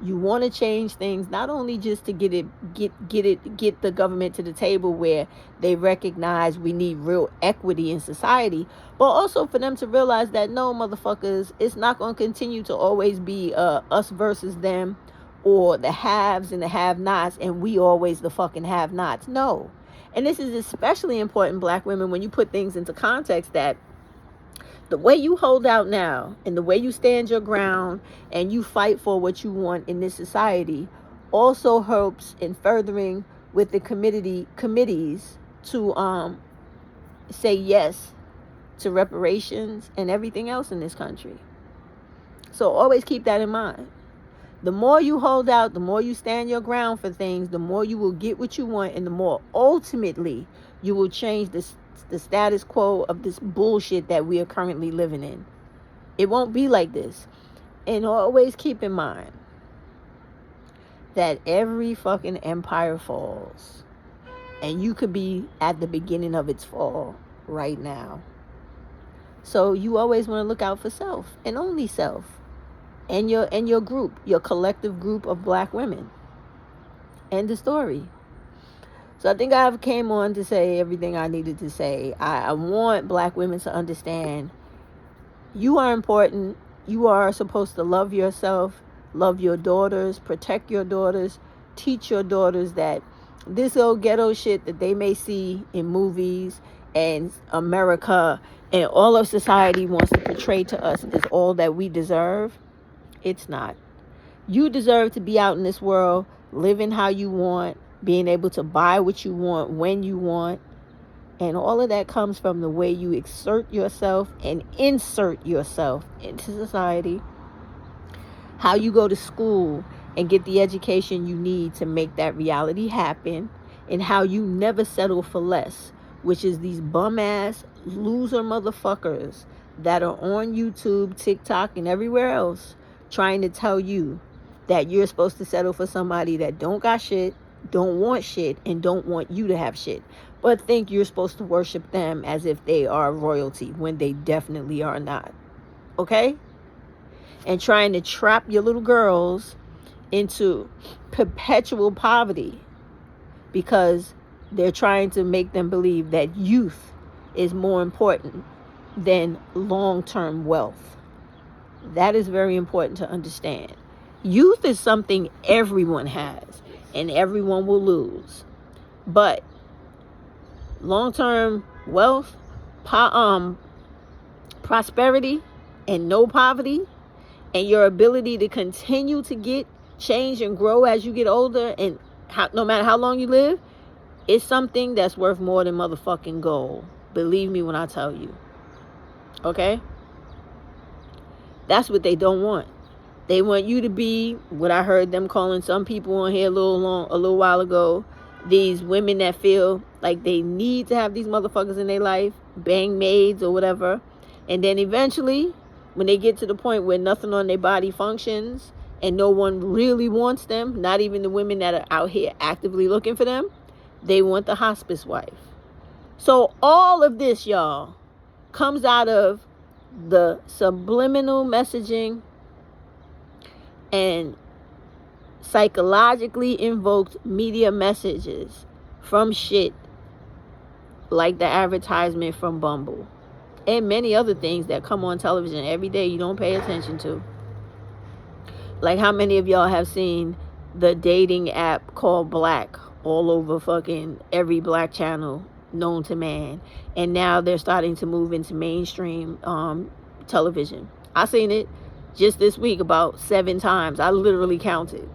you want to change things, not only just to get the government to the table where they recognize we need real equity in society, but also for them to realize that no, motherfuckers, it's not going to continue to always be us versus them, or the haves and the have-nots, and we always the fucking have-nots. No. And this is especially important, black women, when you put things into context, that the way you hold out now and the way you stand your ground and you fight for what you want in this society also helps in furthering with the committees to say yes to reparations and everything else in this country. So always keep that in mind. The more you hold out, the more you stand your ground for things, the more you will get what you want, and the more ultimately you will change the status quo of this bullshit that we are currently living in. It won't be like this. And always keep in mind that every fucking empire falls. And you could be at the beginning of its fall right now. So you always want to look out for self and only self. And your group, your collective group of black women. End of story. So I think I've came on to say everything I needed to say. I want black women to understand you are important. You are supposed to love yourself, love your daughters, protect your daughters, teach your daughters that this old ghetto shit that they may see in movies and America and all of society wants to portray to us is all that we deserve. It's not. You deserve to be out in this world, living how you want, being able to buy what you want when you want. And all of that comes from the way you exert yourself and insert yourself into society. How you go to school and get the education you need to make that reality happen. And how you never settle for less, which is these bum-ass loser motherfuckers that are on YouTube, TikTok, and everywhere else trying to tell you that you're supposed to settle for somebody that don't got shit, don't want shit, and don't want you to have shit, but think you're supposed to worship them as if they are royalty when they definitely are not. Okay? And trying to trap your little girls into perpetual poverty because they're trying to make them believe that youth is more important than long-term wealth. That is very important to understand. Youth is something everyone has and everyone will lose. But long-term wealth, prosperity, and no poverty, and your ability to continue to get change and grow as you get older, and no matter how long you live, is something that's worth more than motherfucking gold. Believe me when I tell you. Okay? That's what they don't want. They want you to be what I heard them calling some people on here a little while ago, these women that feel like they need to have these motherfuckers in their life, bang maids or whatever. And then eventually, when they get to the point where nothing on their body functions and no one really wants them, not even the women that are out here actively looking for them, they want the hospice wife. So all of this, y'all, comes out of the subliminal messaging and psychologically invoked media messages from shit like the advertisement from Bumble and many other things that come on television every day you don't pay attention to. Like how many of y'all have seen the dating app called Black all over fucking every black channel known to man, and now they're starting to move into mainstream television. I seen it just this week about 7 times. I literally counted.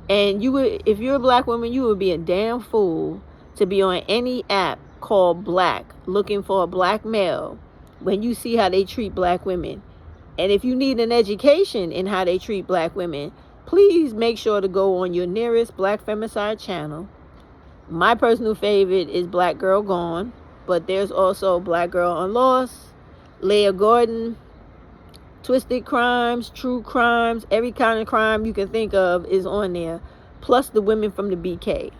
And you would, if you're a black woman, you would be a damn fool to be on any app called Black looking for a black male when you see how they treat black women. And if you need an education in how they treat black women, please make sure to go on your nearest black femicide channel. My personal favorite is Black Girl Gone, but there's also Black Girl Unlost, Leah Gordon, Twisted Crimes, True Crimes, every kind of crime you can think of is on there. Plus the women from the BK,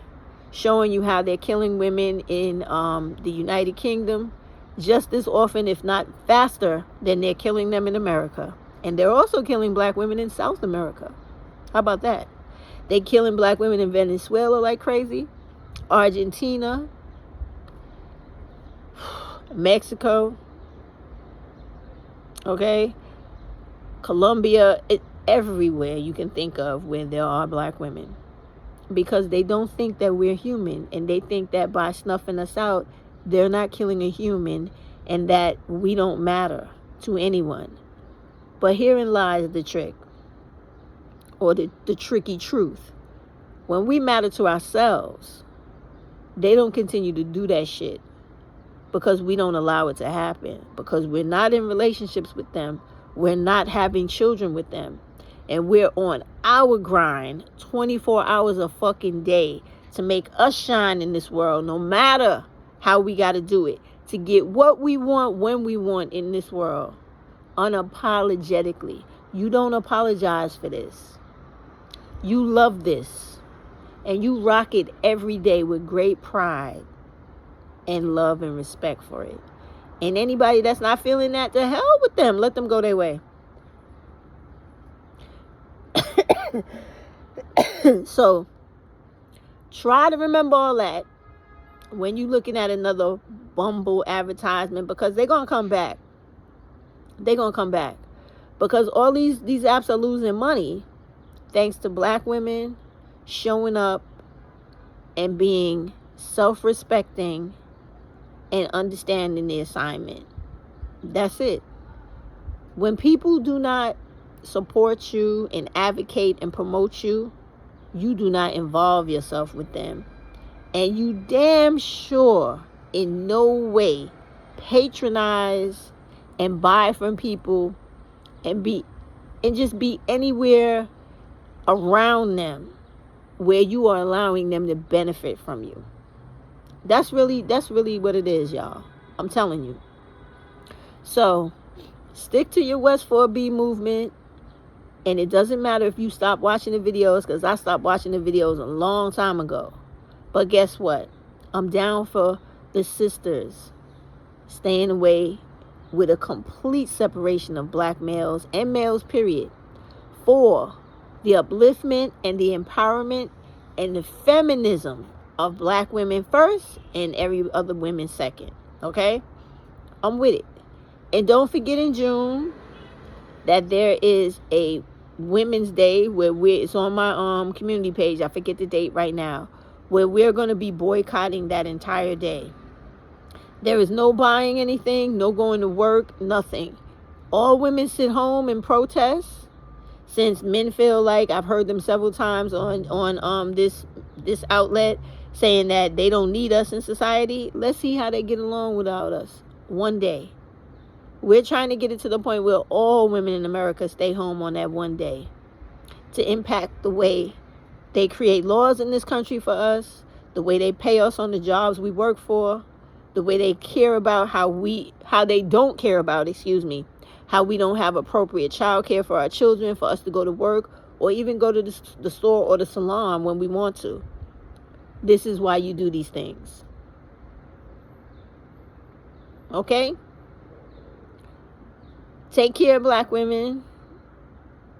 showing you how they're killing women in the United Kingdom just as often, if not faster, than they're killing them in America. And they're also killing black women in South America. How about that? They're killing black women in Venezuela like crazy, Argentina, Mexico, okay? Colombia, everywhere you can think of where there are black women. because they don't think that we're human, and they think that by snuffing us out, they're not killing a human, and that we don't matter to anyone. But herein lies the trick, or the tricky truth. When we matter to ourselves, they don't continue to do that shit because we don't allow it to happen, because we're not in relationships with them, we're not having children with them, and we're on our grind 24 hours a fucking day to make us shine in this world, no matter how we got to do it, to get what we want when we want in this world, unapologetically. You don't apologize for this. You love this, and you rock it every day with great pride and love and respect for it. And anybody that's not feeling that, to hell with them. Let them go their way. So try to remember all that when you're looking at another Bumble advertisement, because they're gonna come back. They're gonna come back because all these apps are losing money thanks to black women showing up and being self-respecting and understanding the assignment. That's it. When people do not support you and advocate and promote you, you do not involve yourself with them. And you damn sure in no way patronize and buy from people and just be anywhere around them where you are allowing them to benefit from you. That's really what it is, y'all. I'm telling you. So stick to your West 4B movement. And it doesn't matter if you stop watching the videos, because I stopped watching the videos a long time ago. But guess what? I'm down for the sisters staying away with a complete separation of black males and males, period, for the upliftment and the empowerment and the feminism of black women first and every other women second. Okay? I'm with it. And don't forget in June that there is a Women's Day where it's on my community page. I forget the date right now, where we're going to be boycotting that entire day. There is no buying anything, no going to work, nothing. All women sit home and protest, since men feel like, I've heard them several times on this outlet saying that they don't need us in society. Let's see how they get along without us one day. We're trying to get it to the point where all women in America stay home on that one day, to impact the way they create laws in this country for us, the way they pay us on the jobs we work for, the way they care about how they don't care about, how we don't have appropriate child care for our children, for us to go to work or even go to the store or the salon when we want to. This is why you do these things. Okay? Take care, black women.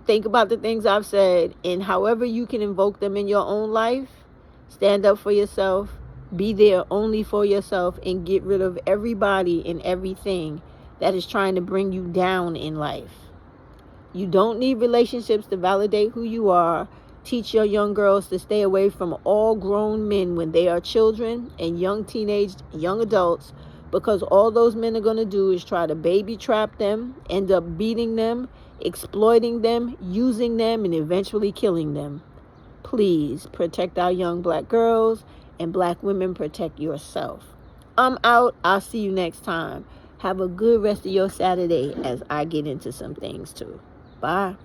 Think about the things I've said, and however you can invoke them in your own life, stand up for yourself, be there only for yourself, and get rid of everybody and everything that is trying to bring you down in life. You don't need relationships to validate who you are. Teach your young girls to stay away from all grown men when they are children and young adults, because all those men are going to do is try to baby trap them, end up beating them, exploiting them, using them, and eventually killing them. Please protect our young black girls, and black women, protect yourself. I'm out. I'll see you next time. Have a good rest of your Saturday as I get into some things too. Bye.